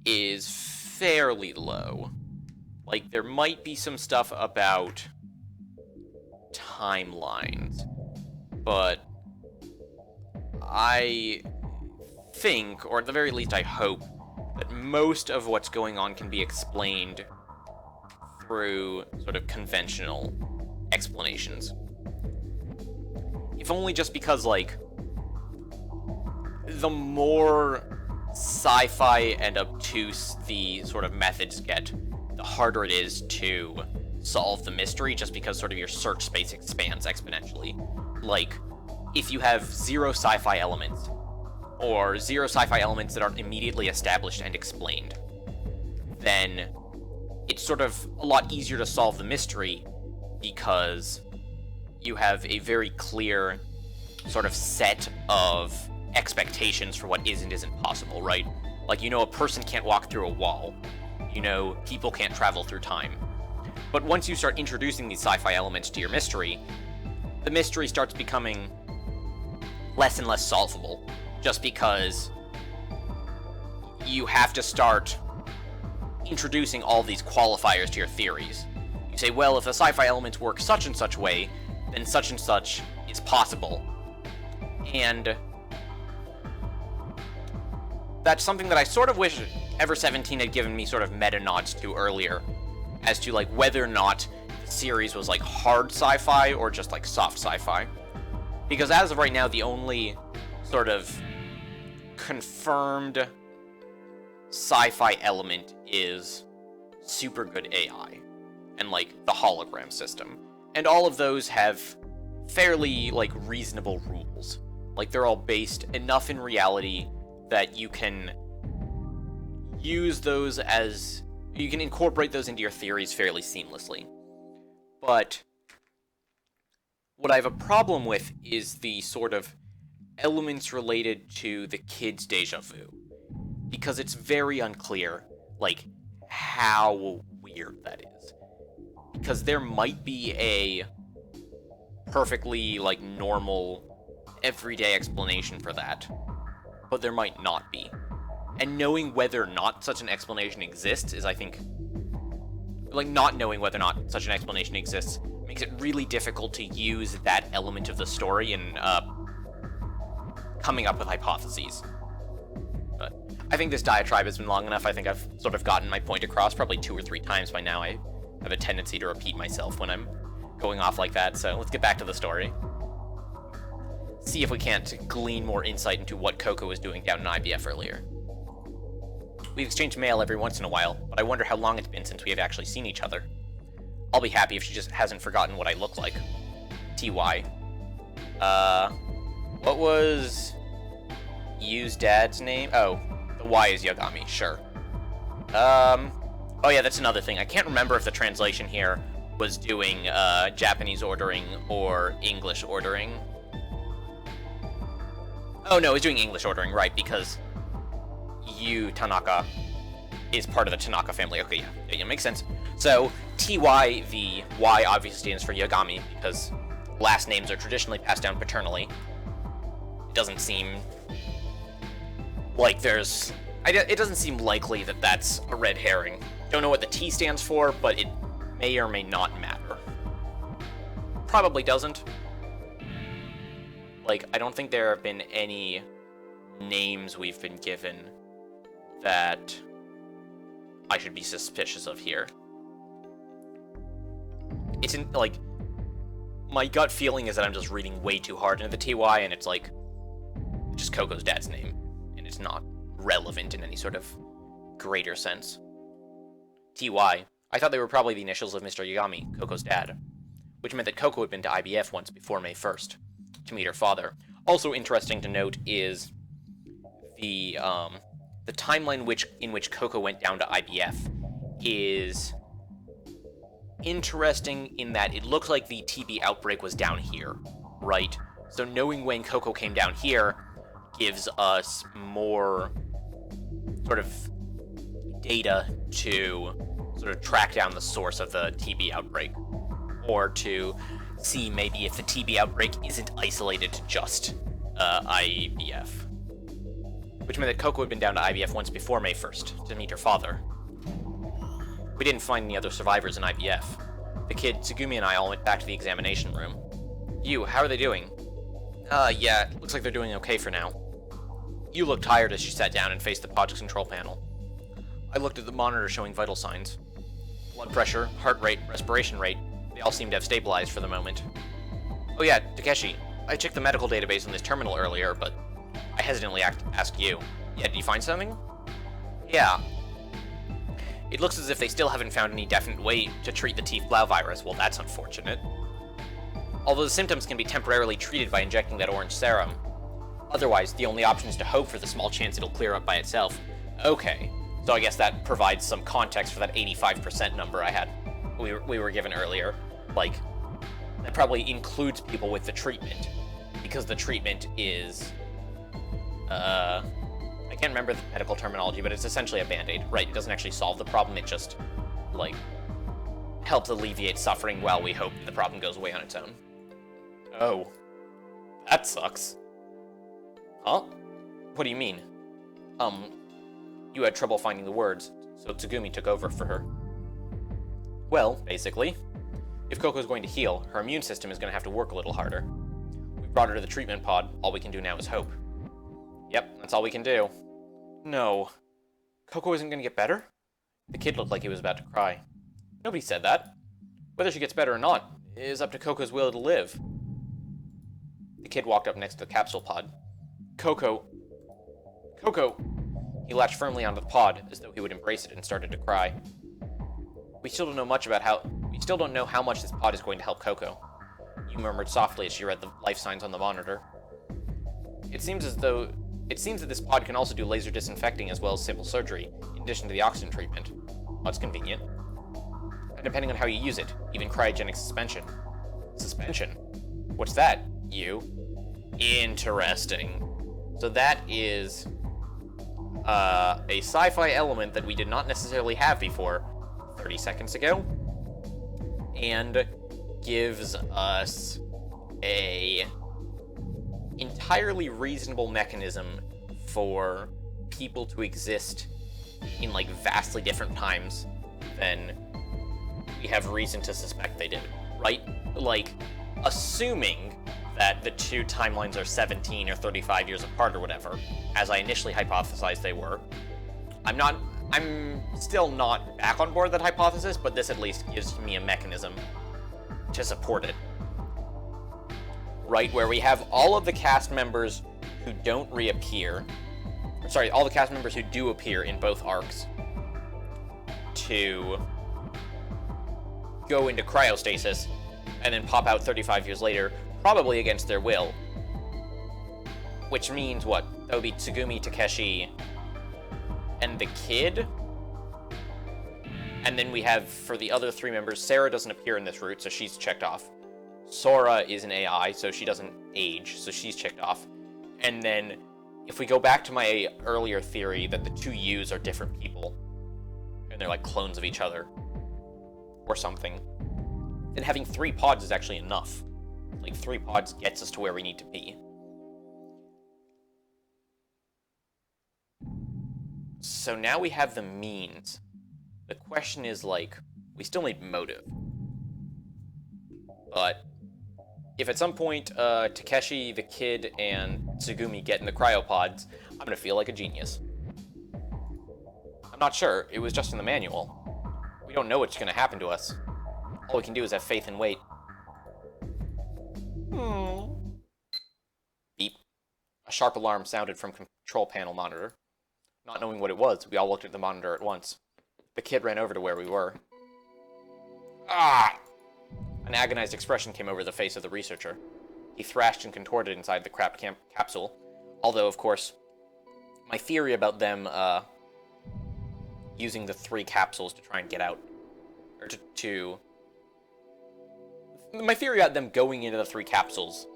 is fairly low. Like, there might be some stuff about timelines, but I think, or at the very least I hope, that most of what's going on can be explained through sort of conventional explanations. If only just because, like, the more sci-fi and obtuse the sort of methods get, the harder it is to solve the mystery, just because sort of your search space expands exponentially. Like, if you have 0 sci-fi elements, or 0 sci-fi elements that aren't immediately established and explained, then it's sort of a lot easier to solve the mystery because you have a very clear sort of set of expectations for what is and isn't possible, right? Like, you know a person can't walk through a wall. You know people can't travel through time. But once you start introducing these sci-fi elements to your mystery, the mystery starts becoming less and less solvable, just because you have to start introducing all these qualifiers to your theories. You say, well, if the sci-fi elements work such and such way, then such and such is possible. And that's something that I sort of wish Ever17 had given me sort of meta-nods to earlier, as to, like, whether or not the series was, like, hard sci-fi or just, like, soft sci-fi. Because as of right now, the only sort of confirmed sci-fi element is super good AI, and, like, the hologram system. And all of those have fairly, like, reasonable rules. Like, they're all based enough in reality that you can use those as... you can incorporate those into your theories fairly seamlessly. But what I have a problem with is the sort of elements related to the kid's deja vu. Because it's very unclear, like, how weird that is. Because there might be a perfectly, like, normal, everyday explanation for that, but there might not be. And knowing whether or not such an explanation exists is, I think... like, not knowing whether or not such an explanation exists makes it really difficult to use that element of the story in, coming up with hypotheses. But I think this diatribe has been long enough. I think I've sort of gotten my point across probably 2 or 3 times by now. I have a tendency to repeat myself when I'm going off like that, so let's get back to the story. See if we can't glean more insight into what Coco was doing down in IBF earlier. We've exchanged mail every once in a while, but I wonder how long it's been since we have actually seen each other. I'll be happy if she just hasn't forgotten what I look like. TY. What was Yu's dad's name? Oh, the Y is Yagami, sure. Oh yeah, that's another thing. I can't remember if the translation here was doing, Japanese ordering or English ordering. Oh no, it was doing English ordering, right, because Yu Tanaka is part of the Tanaka family. Okay, yeah, makes sense. So, TY, the Y obviously stands for Yagami, because last names are traditionally passed down paternally. It doesn't seem like there's... it doesn't seem likely that that's a red herring. Don't know what the T stands for, but it may or may not matter. Probably doesn't. Like, I don't think there have been any names we've been given that I should be suspicious of here. It's in, like, my gut feeling is that I'm just reading way too hard into the TY, and it's, like, just Coco's dad's name, and it's not relevant in any sort of greater sense. TY. I thought they were probably the initials of Mr. Yagami, Coco's dad, which meant that Coco had been to IBF once before May 1st, to meet her father. Also interesting to note is the timeline in which Coco went down to IBF is interesting in that it looks like the TB outbreak was down here, right? So knowing when Coco came down here gives us more sort of data to sort of track down the source of the TB outbreak, or to see maybe if the TB outbreak isn't isolated to just IBF. Which meant that Coco had been down to IBF once before May 1st to meet her father. We didn't find any other survivors in IBF. The kid, Tsugumi, and I all went back to the examination room. You, how are they doing? Yeah, looks like they're doing okay for now. You looked tired as she sat down and faced the project's control panel. I looked at the monitor showing vital signs. Blood pressure, heart rate, respiration rate, they all seem to have stabilized for the moment. Oh yeah, Takeshi, I checked the medical database on this terminal earlier, but I hesitantly asked you. Yeah, did you find something? Yeah. It looks as if they still haven't found any definite way to treat the Tiefblau virus. Well, that's unfortunate. Although the symptoms can be temporarily treated by injecting that orange serum. Otherwise, the only option is to hope for the small chance it'll clear up by itself. Okay, so I guess that provides some context for that 85% number I had, we were given earlier. Like, that probably includes people with the treatment, because the treatment is, I can't remember the medical terminology, but it's essentially a band-aid, right? It doesn't actually solve the problem, it just, like, helps alleviate suffering while we hope the problem goes away on its own. Oh. That sucks. Huh? What do you mean? You had trouble finding the words, so Tsugumi took over for her. Well, basically, if Coco's going to heal, her immune system is going to have to work a little harder. We brought her to the treatment pod. All we can do now is hope. Yep, that's all we can do. No. Coco isn't going to get better? The kid looked like he was about to cry. Nobody said that. Whether she gets better or not is up to Coco's will to live. The kid walked up next to the capsule pod. Coco. Coco! He latched firmly onto the pod, as though he would embrace it, and started to cry. We still don't know how much this pod is going to help Coco. You murmured softly as she read the life signs on the monitor. It seems that this pod can also do laser disinfecting as well as simple surgery, in addition to the oxygen treatment. That's convenient. And depending on how you use it, even cryogenic suspension. Suspension? What's that, you? Interesting. So that is a sci-fi element that we did not necessarily have before 30 seconds ago, and gives us a entirely reasonable mechanism for people to exist in, like, vastly different times than we have reason to suspect they did, right? Like, assuming that the two timelines are 17 or 35 years apart or whatever, as I initially hypothesized they were. I'm still not back on board that hypothesis, but this at least gives me a mechanism to support it. Right, where we have all of the cast members who don't reappear, all the cast members who do appear in both arcs to go into cryostasis and then pop out 35 years later, probably against their will. Which means what? That would be Tsugumi, Takeshi, and the kid? And then we have, for the other three members, Sarah doesn't appear in this route, so she's checked off. Sora is an AI, so she doesn't age, so she's checked off. And then, if we go back to my earlier theory that the two U's are different people, and they're like clones of each other, or something, then having 3 pods is actually enough. Like, 3 pods gets us to where we need to be. So now we have the means. The question is, like, we still need motive. But if at some point Takeshi, the kid, and Tsugumi get in the cryopods, I'm gonna feel like a genius. I'm not sure. It was just in the manual. We don't know what's gonna happen to us. All we can do is have faith and wait. Beep. A sharp alarm sounded from control panel monitor. Not knowing what it was, we all looked at the monitor at once. The kid ran over to where we were. Ah! An agonized expression came over the face of the researcher. He thrashed and contorted inside the crapped capsule. Although, of course, my theory about them using the 3 capsules to try and get out, or my theory about them going into the 3 capsules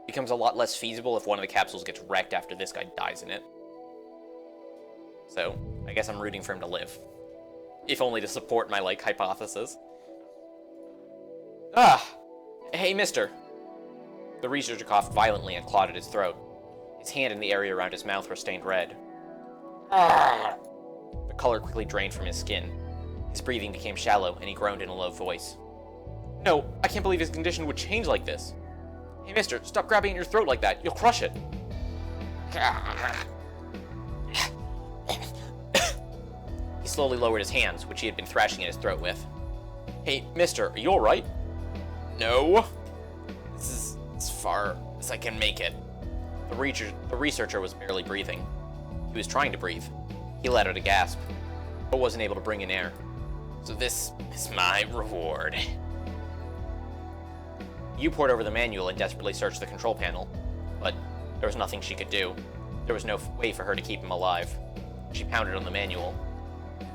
becomes a lot less feasible if one of the capsules gets wrecked after this guy dies in it. So, I guess I'm rooting for him to live. If only to support my, like, hypothesis. Ah! Hey, mister! The researcher coughed violently and clawed at his throat. His hand and the area around his mouth were stained red. Ah! The color quickly drained from his skin. His breathing became shallow, and he groaned in a low voice. No, I can't believe his condition would change like this. Hey, mister, stop grabbing at your throat like that. You'll crush it. He slowly lowered his hands, which he had been thrashing at his throat with. Hey, mister, are you alright? No. This is as far as I can make it. The researcher was barely breathing. He was trying to breathe. He let out a gasp, but wasn't able to bring in air. So this is my reward. You pored over the manual and desperately searched the control panel, but there was nothing she could do. There was no way for her to keep him alive. She pounded on the manual,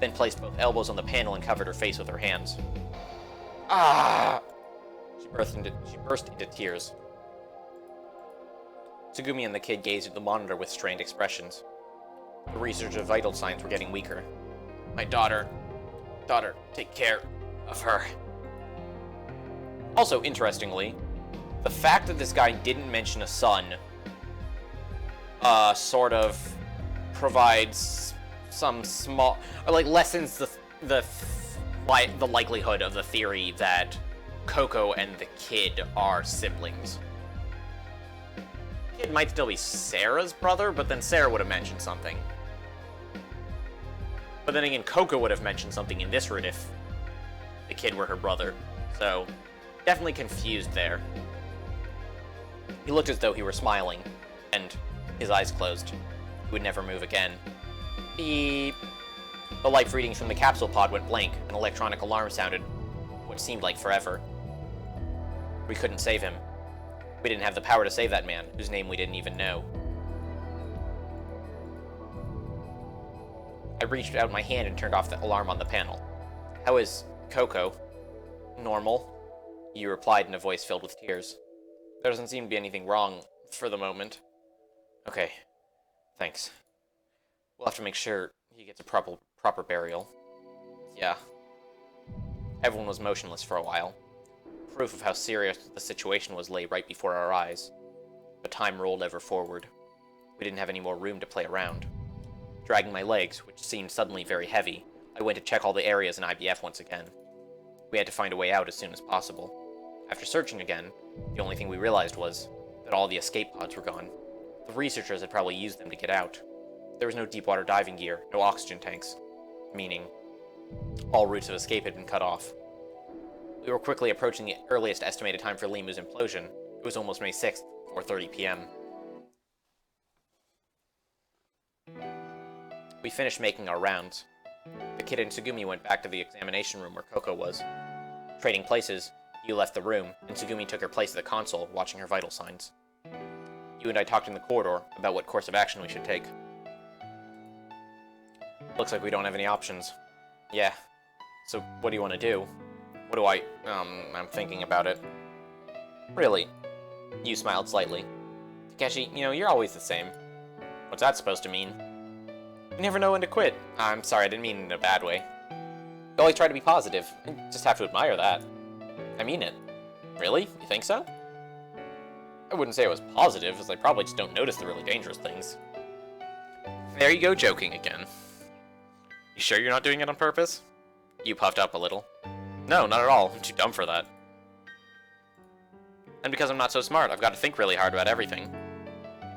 then placed both elbows on the panel and covered her face with her hands. Ah! She burst into tears. Tsugumi and the kid gazed at the monitor with strained expressions. The research of vital signs were getting weaker. My daughter, take care of her. Also, interestingly, the fact that this guy didn't mention a son, sort of provides some small, or like lessens the likelihood of the theory that Coco and the kid are siblings. Kid might still be Sarah's brother, but then Sarah would have mentioned something. But then again, Coco would have mentioned something in this route if the kid were her brother. So, definitely confused there. He looked as though he were smiling, and his eyes closed. He would never move again. Beep. The light readings from the capsule pod went blank. An electronic alarm sounded, what seemed like forever. We couldn't save him. We didn't have the power to save that man, whose name we didn't even know. I reached out my hand and turned off the alarm on the panel. How is Coco? Normal, you replied in a voice filled with tears. There doesn't seem to be anything wrong for the moment. Okay, thanks. We'll have to make sure he gets a proper burial. Yeah. Everyone was motionless for a while. Proof of how serious the situation was lay right before our eyes. But time rolled ever forward. We didn't have any more room to play around. Dragging my legs, which seemed suddenly very heavy, I went to check all the areas in IBF once again. We had to find a way out as soon as possible. After searching again, the only thing we realized was that all the escape pods were gone. The researchers had probably used them to get out. There was no deep water diving gear, no oxygen tanks, meaning all routes of escape had been cut off. We were quickly approaching the earliest estimated time for Limu's implosion. It was almost May 6th, 4:30 p.m. We finished making our rounds. The kid and Tsugumi went back to the examination room where Coco was. Trading places, you left the room, and Tsugumi took her place at the console, watching her vital signs. You and I talked in the corridor about what course of action we should take. Looks like we don't have any options. Yeah. So, what do you want to do? What do I'm thinking about it. Really? You smiled slightly. Takeshi, you're always the same. What's that supposed to mean? You never know when to quit. I'm sorry, I didn't mean it in a bad way. You always try to be positive. I just have to admire that. I mean it. Really? You think so? I wouldn't say it was positive, as I probably just don't notice the really dangerous things. There you go, joking again. You sure you're not doing it on purpose? You puffed up a little. No, not at all. I'm too dumb for that. And because I'm not so smart, I've got to think really hard about everything.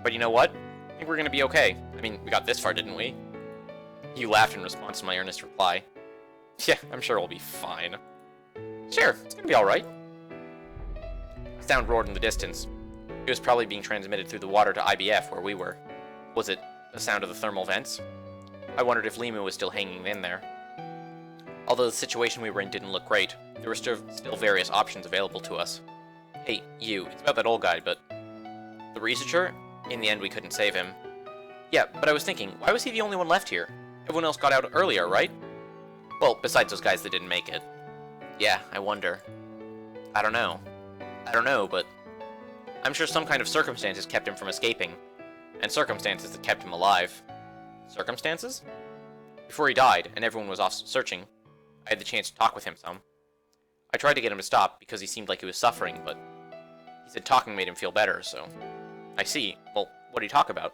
But you know what? I think we're gonna be okay. I mean, we got this far, didn't we? You laughed in response to my earnest reply. Yeah, I'm sure we'll be fine. Sure, it's gonna be alright. Sound roared in the distance. It was probably being transmitted through the water to IBF, where we were. Was it the sound of the thermal vents? I wondered if Limu was still hanging in there. Although the situation we were in didn't look great, there were still various options available to us. Hey, it's about that old guy, but... The researcher? In the end, we couldn't save him. Yeah, but I was thinking, why was he the only one left here? Everyone else got out earlier, right? Well, besides those guys that didn't make it. Yeah, I wonder. I don't know, but... I'm sure some kind of circumstances kept him from escaping. And circumstances that kept him alive. Circumstances? Before he died, and everyone was off searching, I had the chance to talk with him some. I tried to get him to stop, because he seemed like he was suffering, but... He said talking made him feel better, so... I see. Well, what did he talk about?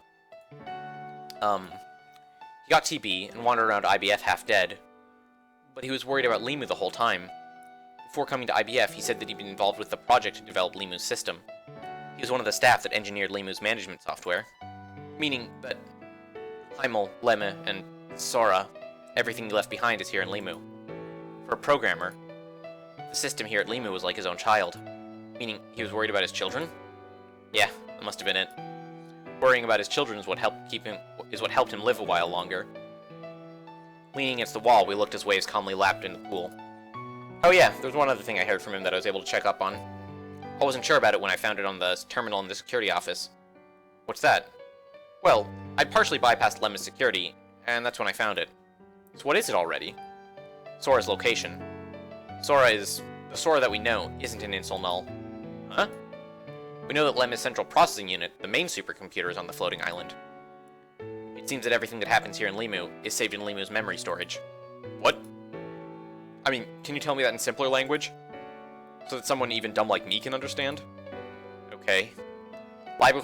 He got TB and wandered around IBF half dead, but he was worried about Limu the whole time. Before coming to IBF, he said that he'd been involved with the project to develop Limu's system. He was one of the staff that engineered Limu's management software, meaning that Heimel, Lemme, and Sora, everything he left behind is here in Limu. For a programmer, the system here at Limu was like his own child, meaning he was worried about his children? Yeah, that must have been it. Worrying about his children is what helped him live a while longer. Leaning against the wall, we looked as waves calmly lapped in the pool. Oh yeah, there's one other thing I heard from him that I was able to check up on. I wasn't sure about it when I found it on the terminal in the security office. What's that? Well, I'd partially bypassed Lemma's security, and that's when I found it. So what is it already? Sora's location. The Sora that we know isn't in Insel Null. Huh? We know that Lem is Central Processing Unit, the main supercomputer, is on the floating island. It seems that everything that happens here in Limu is saved in Limu's memory storage. What? I mean, can you tell me that in simpler language? So that someone even dumb like me can understand? Okay. Lieblich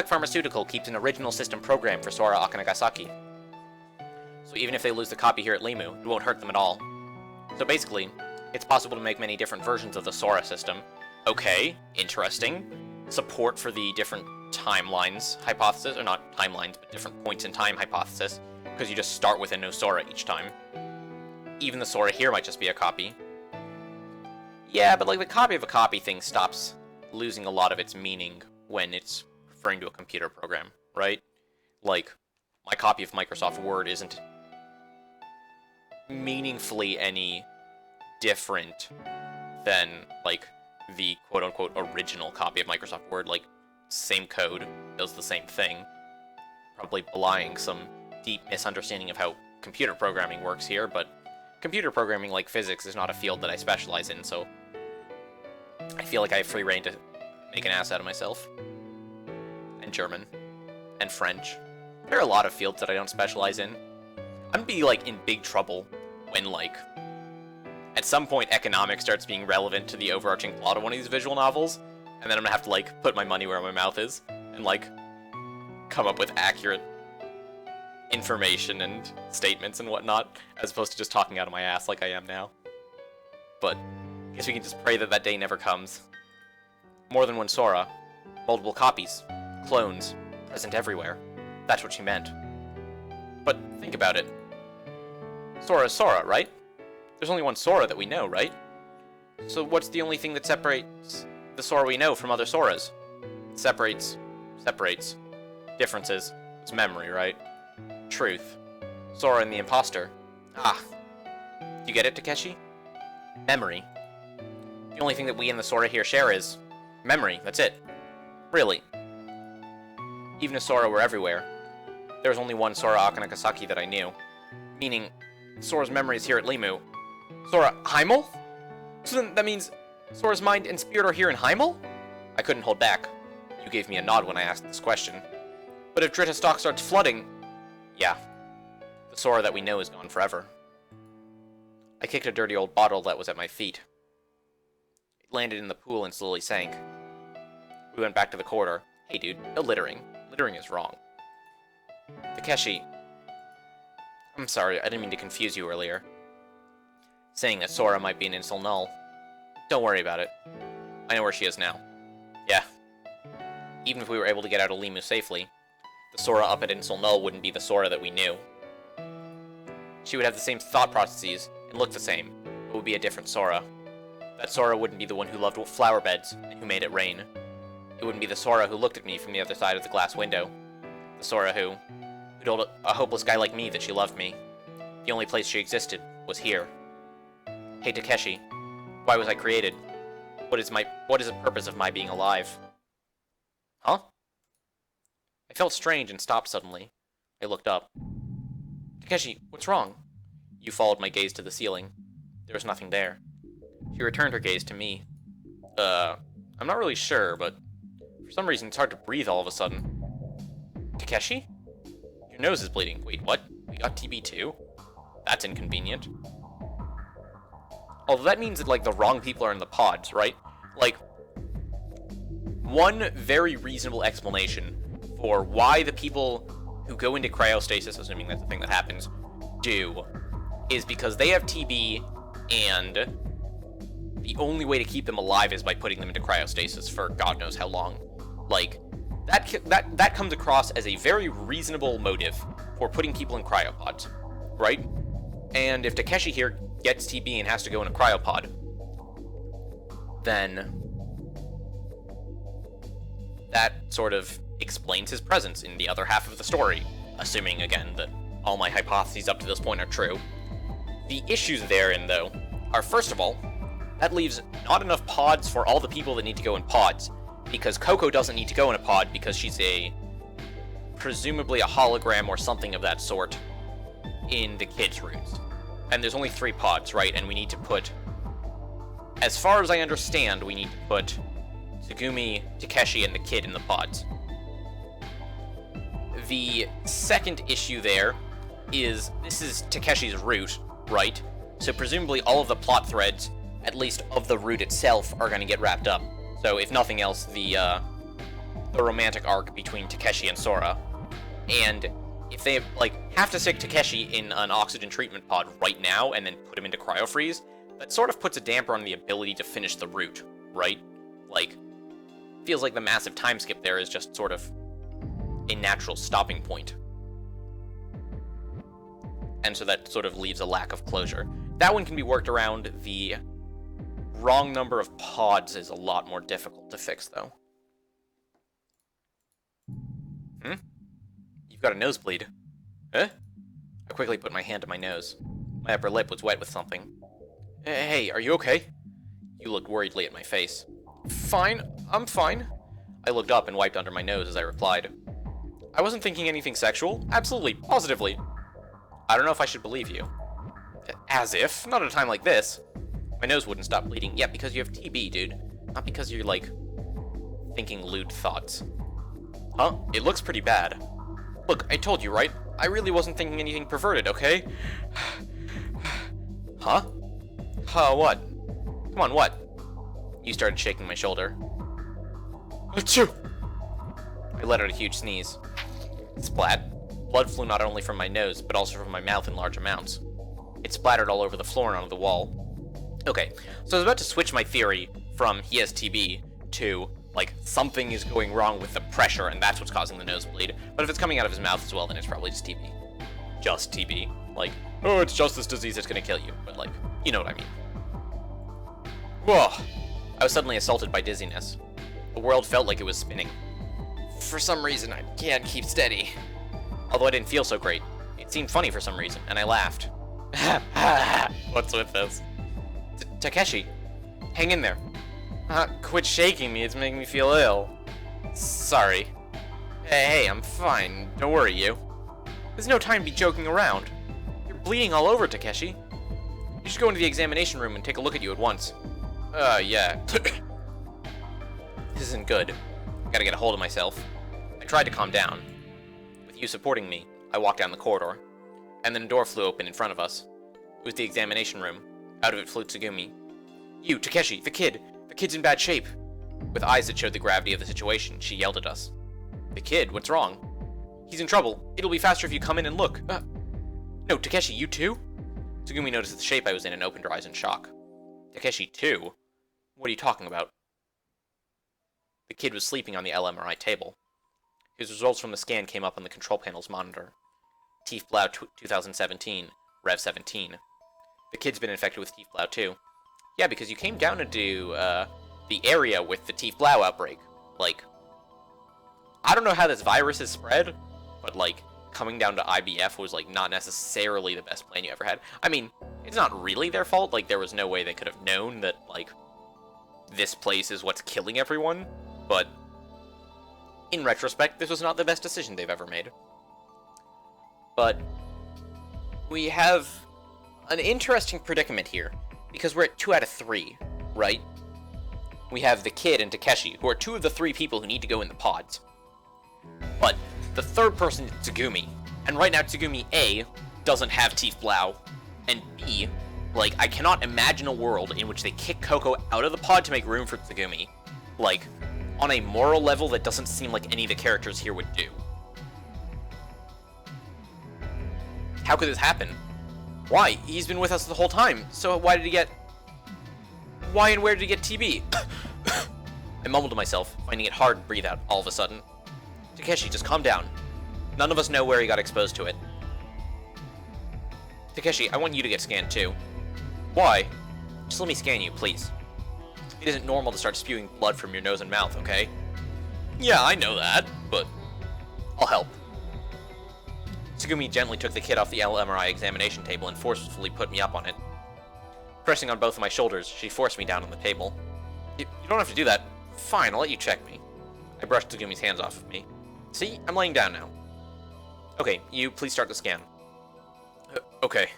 Pharmaceutical keeps an original system program for Sora Akanagasaki. So even if they lose the copy here at Limu, it won't hurt them at all. So basically, it's possible to make many different versions of the Sora system. Okay, interesting. Support for the different timelines hypothesis, or not timelines, but different points in time hypothesis, because you just start with a no Sora each time. Even the Sora here might just be a copy. Yeah, but like the copy of a copy thing stops losing a lot of its meaning when it's referring to a computer program, right? Like, my copy of Microsoft Word isn't meaningfully any different than, like, the quote-unquote original copy of Microsoft Word. Like, same code, does the same thing. Probably belying some deep misunderstanding of how computer programming works here, but computer programming, like physics, is not a field that I specialize in, so I feel like I have free rein to make an ass out of myself. And German. And French. There are a lot of fields that I don't specialize in. I'm gonna be, like, in big trouble when, like, at some point economics starts being relevant to the overarching plot of one of these visual novels, and then I'm gonna have to, like, put my money where my mouth is, and, like, come up with accurate information and statements and whatnot, as opposed to just talking out of my ass like I am now. But I guess we can just pray that that day never comes. More than one Sora. Multiple copies. Clones. Present everywhere. That's what she meant. But think about it. Sora is Sora, right? There's only one Sora that we know, right? So what's the only thing that separates the Sora we know from other Soras? Separates. Differences. It's memory, right? Truth. Sora and the imposter. Ah. You get it, Takeshi? Memory. The only thing that we and the Sora here share is memory. That's it. Really. Even if Sora were everywhere, there was only one Sora Akanagasaki that I knew. Meaning, Sora's memory is here at Limu. Sora, Heimel? So then that means Sora's mind and spirit are here in Heimel? I couldn't hold back. You gave me a nod when I asked this question. But if Dritta stock starts flooding... Yeah. The Sora that we know is gone forever. I kicked a dirty old bottle that was at my feet. It landed in the pool and slowly sank. We went back to the corridor. Hey dude, no littering. Littering is wrong. Takeshi. I'm sorry, I didn't mean to confuse you earlier. Saying that Sora might be an Insel Null. Don't worry about it. I know where she is now. Yeah. Even if we were able to get out of Limu safely, the Sora up at Insel Null wouldn't be the Sora that we knew. She would have the same thought processes and look the same, but would be a different Sora. That Sora wouldn't be the one who loved flower beds and who made it rain. It wouldn't be the Sora who looked at me from the other side of the glass window. The Sora who told a hopeless guy like me that she loved me. The only place she existed was here. Hey Takeshi, why was I created? What is the purpose of my being alive? Huh? I felt strange and stopped suddenly. I looked up. Takeshi, what's wrong? You followed my gaze to the ceiling. There was nothing there. She returned her gaze to me. I'm not really sure, but for some reason it's hard to breathe all of a sudden. Takeshi? Your nose is bleeding. Wait, what? We got TB too? That's inconvenient. Although that means that, like, the wrong people are in the pods, right? Like, one very reasonable explanation for why the people who go into cryostasis, assuming that's the thing that happens, is because they have TB, and the only way to keep them alive is by putting them into cryostasis for God knows how long. Like, that comes across as a very reasonable motive for putting people in cryopods, right? And if Takeshi here gets TB and has to go in a cryopod, then that sort of explains his presence in the other half of the story, assuming, again, that all my hypotheses up to this point are true. The issues therein, though, are, first of all, that leaves not enough pods for all the people that need to go in pods, because Coco doesn't need to go in a pod because she's presumably a hologram or something of that sort in the kids' rooms. And there's only 3 pods, right? And we need to put, as far as I understand, we need to put Tsugumi, Takeshi, and the kid in the pods. The second issue there is this is Takeshi's route, right? So presumably all of the plot threads, at least of the route itself, are going to get wrapped up. So if nothing else, the romantic arc between Takeshi and Sora. And if they have to stick Takeshi in an oxygen treatment pod right now and then put him into cryo-freeze, that sort of puts a damper on the ability to finish the route, right? Feels like the massive time skip there is just sort of a natural stopping point. And so that sort of leaves a lack of closure. That one can be worked around. The wrong number of pods is a lot more difficult to fix, though. You've got a nosebleed. Huh? I quickly put my hand to my nose. My upper lip was wet with something. Hey, are you okay? You looked worriedly at my face. Fine, I'm fine. I looked up and wiped under my nose as I replied. I wasn't thinking anything sexual. Absolutely, positively. I don't know if I should believe you. As if, not at a time like this. My nose wouldn't stop bleeding. Yeah, because you have TB, dude. Not because you're, thinking lewd thoughts. Huh? It looks pretty bad. Look, I told you, right? I really wasn't thinking anything perverted, okay? Huh? Huh, what? Come on, what? You started shaking my shoulder. Achoo! I let out a huge sneeze. Splat. Blood flew not only from my nose, but also from my mouth in large amounts. It splattered all over the floor and onto the wall. Okay, so I was about to switch my theory from he has TB to, something is going wrong with the pressure and that's what's causing the nosebleed. But if it's coming out of his mouth as well, then it's probably just TB. Just TB. Oh, it's just this disease that's gonna kill you. But, you know what I mean. Whoa! I was suddenly assaulted by dizziness. The world felt like it was spinning. For some reason, I can't keep steady. Although I didn't feel so great. It seemed funny for some reason, and I laughed. What's with this? Takeshi, hang in there. Quit shaking me, it's making me feel ill. Sorry. Hey, I'm fine. Don't worry, you. There's no time to be joking around. You're bleeding all over, Takeshi. You should go into the examination room and take a look at you at once. Yeah. This isn't good. I gotta get a hold of myself. I tried to calm down. With you supporting me, I walked down the corridor. And then a door flew open in front of us. It was the examination room. Out of it flew Tsugumi. You, Takeshi, the kid! The kid's in bad shape! With eyes that showed the gravity of the situation, she yelled at us. The kid? What's wrong? He's in trouble. It'll be faster if you come in and look. No, Takeshi, you too? Tsugumi noticed the shape I was in and opened her eyes in shock. Takeshi too? What are you talking about? The kid was sleeping on the LMRI table. His results from the scan came up on the control panel's monitor. Tiefblau 2017, Rev17. The kid's been infected with Tiefblau too. Yeah, because you came down into, the area with the Tiefblau outbreak. I don't know how this virus is spread, but, coming down to IBF was, not necessarily the best plan you ever had. I mean, it's not really their fault. There was no way they could have known that, this place is what's killing everyone. But, in retrospect, this was not the best decision they've ever made. But, we have an interesting predicament here, because we're at 2 out of 3, right? We have the kid and Takeshi, who are 2 of the 3 people who need to go in the pods. But, the third person is Tsugumi, and right now Tsugumi, A, doesn't have Tiefblau, and B, I cannot imagine a world in which they kick Coco out of the pod to make room for Tsugumi. On a moral level that doesn't seem like any of the characters here would do. How could this happen? Why? He's been with us the whole time, so why did he get... Why and where did he get TB? I mumbled to myself, finding it hard to breathe out all of a sudden. Takeshi, just calm down. None of us know where he got exposed to it. Takeshi, I want you to get scanned too. Why? Just let me scan you, please. It isn't normal to start spewing blood from your nose and mouth, okay? Yeah, I know that, but I'll help. Tsugumi gently took the kid off the LMRI examination table and forcefully put me up on it. Pressing on both of my shoulders, she forced me down on the table. You don't have to do that. Fine, I'll let you check me. I brushed Tsugumi's hands off of me. See, I'm laying down now. Okay, you please start the scan. Okay.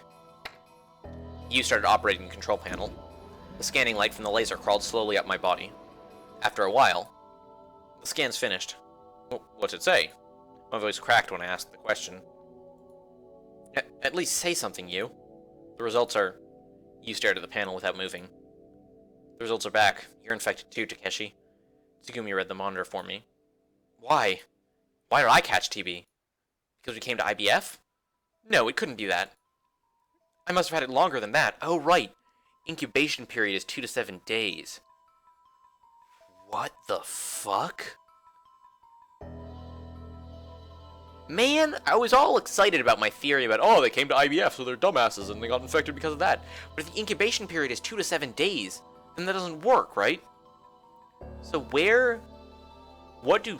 You started operating the control panel. The scanning light from the laser crawled slowly up my body. After a while, the scan's finished. Oh, what's it say? My voice cracked when I asked the question. At least say something, you. The results are... You stared at the panel without moving. The results are back. You're infected too, Takeshi. Tsugumi read the monitor for me. Why? Why did I catch TB? Because we came to IBF? No, it couldn't be that. I must have had it longer than that. Oh, right. Incubation period is 2 to 7 days. What the fuck? Man, I was all excited about my theory about, oh, they came to IBF, so they're dumbasses, and they got infected because of that. But if the incubation period is 2 to 7 days, then that doesn't work, right? So what do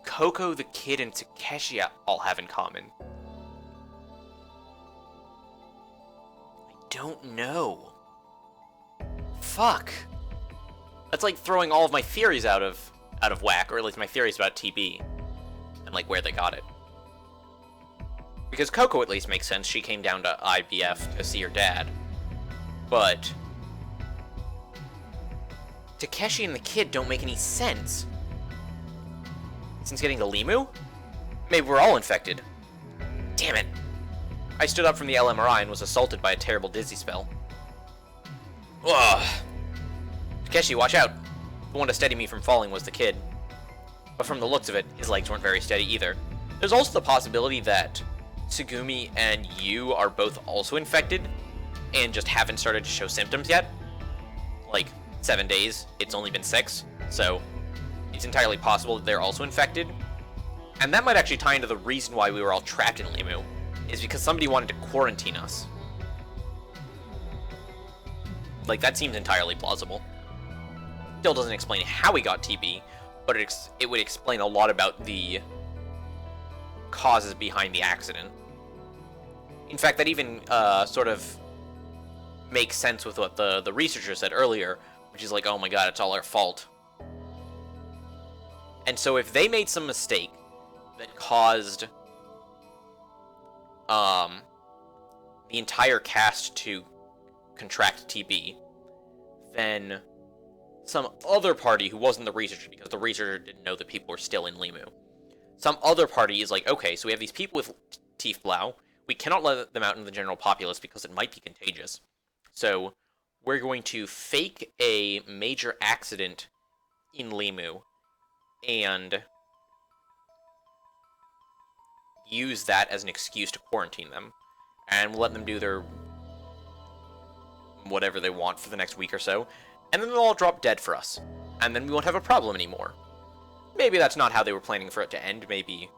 Coco, the Kid, and Takeshi all have in common? I don't know. Fuck. That's like throwing all of my theories out of whack, or at least my theories about TB, and like where they got it. Because Coco at least makes sense, she came down to IBF to see her dad. But Takeshi and the Kid don't make any sense. Since getting to Limu? Maybe we're all infected. Damn it. I stood up from the LMRI and was assaulted by a terrible dizzy spell. Ugh. Takeshi, watch out. The one to steady me from falling was the Kid. But from the looks of it, his legs weren't very steady either. There's also the possibility that Tsugumi and you are both also infected and just haven't started to show symptoms yet. Like, 7 days, it's only been 6, so it's entirely possible that they're also infected. And that might actually tie into the reason why we were all trapped in Limu, is because somebody wanted to quarantine us. Like, that seems entirely plausible. Still doesn't explain how we got TB, but it would explain a lot about the causes behind the accident. In fact, that even sort of makes sense with what the researcher said earlier, which is like, oh my god, it's all our fault. And so if they made some mistake that caused the entire cast to contract TB, then some other party who wasn't the researcher, because the researcher didn't know that people were still in Limu, some other party is like, okay, so we have these people with Tiefblau, we cannot let them out into the general populace because it might be contagious. So we're going to fake a major accident in Limu and use that as an excuse to quarantine them. And we'll let them do their whatever they want for the next week or so. And then they'll all drop dead for us. And then we won't have a problem anymore. Maybe that's not how they were planning for it to end. Maybe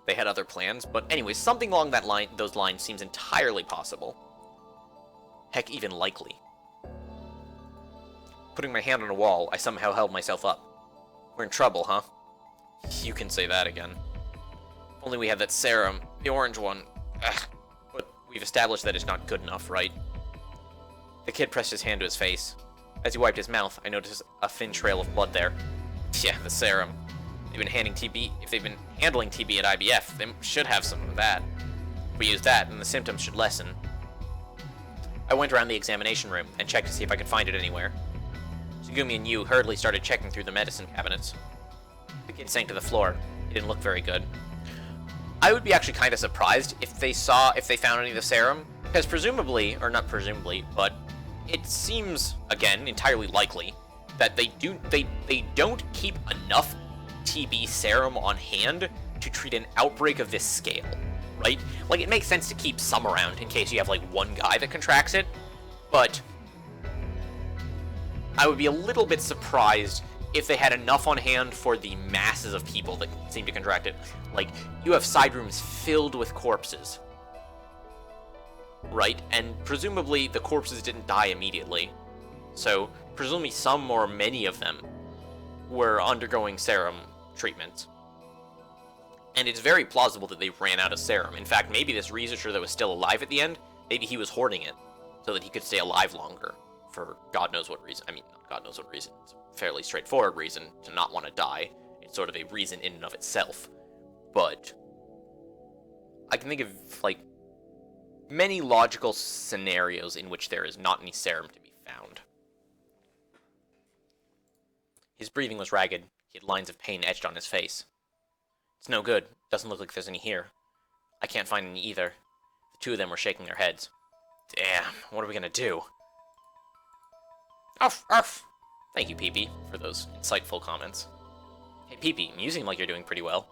they had other plans. But anyways, something along those lines seems entirely possible. Heck, even likely. Putting my hand on a wall, I somehow held myself up. We're in trouble, huh? You can say that again. If only we had that serum, the orange one. Ugh. But we've established that it's not good enough, right? The Kid pressed his hand to his face. As he wiped his mouth, I noticed a thin trail of blood there. Yeah, the serum. If they've been handling TB at IBF, they should have some of that. If we use that, then the symptoms should lessen. I went around the examination room and checked to see if I could find it anywhere. Tsugumi and Yu hurriedly started checking through the medicine cabinets. The Kid sank to the floor. He didn't look very good. I would be actually kind of surprised if they found any of the serum, because presumably, or not presumably, but it seems, again, entirely likely that they don't keep enough TB serum on hand to treat an outbreak of this scale, right? Like, it makes sense to keep some around in case you have, like, one guy that contracts it, but I would be a little bit surprised if they had enough on hand for the masses of people that seem to contract it. Like, you have side rooms filled with corpses, right? And presumably the corpses didn't die immediately. So, presumably some or many of them were undergoing serum treatments. And it's very plausible that they ran out of serum. In fact, maybe this researcher that was still alive at the end, maybe he was hoarding it so that he could stay alive longer for God knows what reason. I mean, not God knows what reason. It's a fairly straightforward reason to not want to die. It's sort of a reason in and of itself. But I can think of, like, many logical scenarios in which there is not any serum to be found. His breathing was ragged. He had lines of pain etched on his face. It's no good. Doesn't look like there's any here. I can't find any either. The two of them were shaking their heads. Damn, what are we gonna do? Arf, arf! Thank you, Pee-Pee, for those insightful comments. Hey, Pee-Pee, you seem like you're doing pretty well.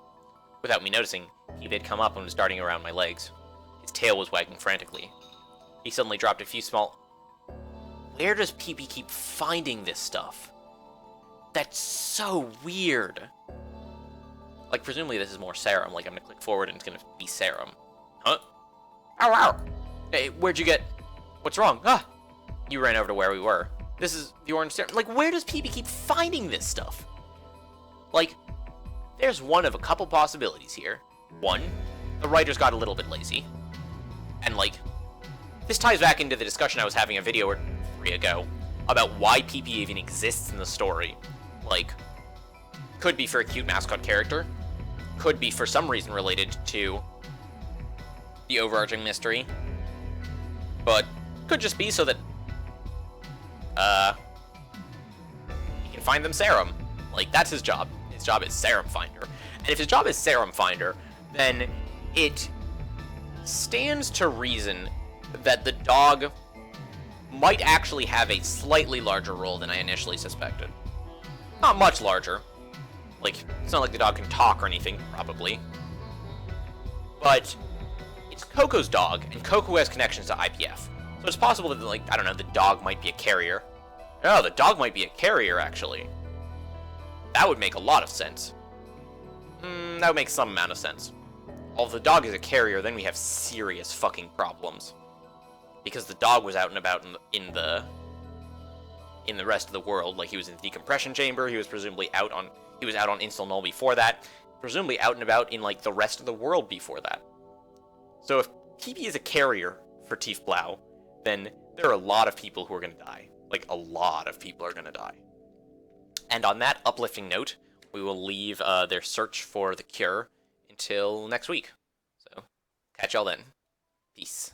Without me noticing, he had come up and was darting around my legs. His tail was wagging frantically. He suddenly dropped a few small... Where does Pee-Pee keep finding this stuff? That's so weird. Like, presumably this is more serum. Like, I'm gonna click forward and it's gonna be serum. Huh? Ow, ow! Hey, where'd you get... What's wrong? Ah! You ran over to where we were. This is the orange serum. Like, where does Pee-Pee keep finding this stuff? Like, there's one of a couple possibilities here. One, the writers got a little bit lazy. And, like, this ties back into the discussion I was having a video or 3 ago about why Pee-Pee even exists in the story. Like, could be for a cute mascot character. Could be for some reason related to the overarching mystery. But could just be so that he can find them serum. Like, that's his job. His job is serum finder. And if his job is serum finder, then it stands to reason that the dog might actually have a slightly larger role than I initially suspected. Not much larger. Like, it's not like the dog can talk or anything, probably. But it's Coco's dog, and Coco has connections to IPF. So it's possible that, like, I don't know, the dog might be a carrier. Oh, the dog might be a carrier, actually. That would make a lot of sense. That would make some amount of sense. Well, if the dog is a carrier, then we have serious fucking problems. Because the dog was out and about in the rest of the world. Like, he was in the decompression chamber, he was presumably out on Insel Null before that, presumably out and about in, like, the rest of the world before that. So if Pee-Pee is a carrier for Tief Blau, then there are a lot of people who are going to die. Like, a lot of people are going to die. And on that uplifting note, we will leave their search for the cure until next week. So, catch y'all then. Peace.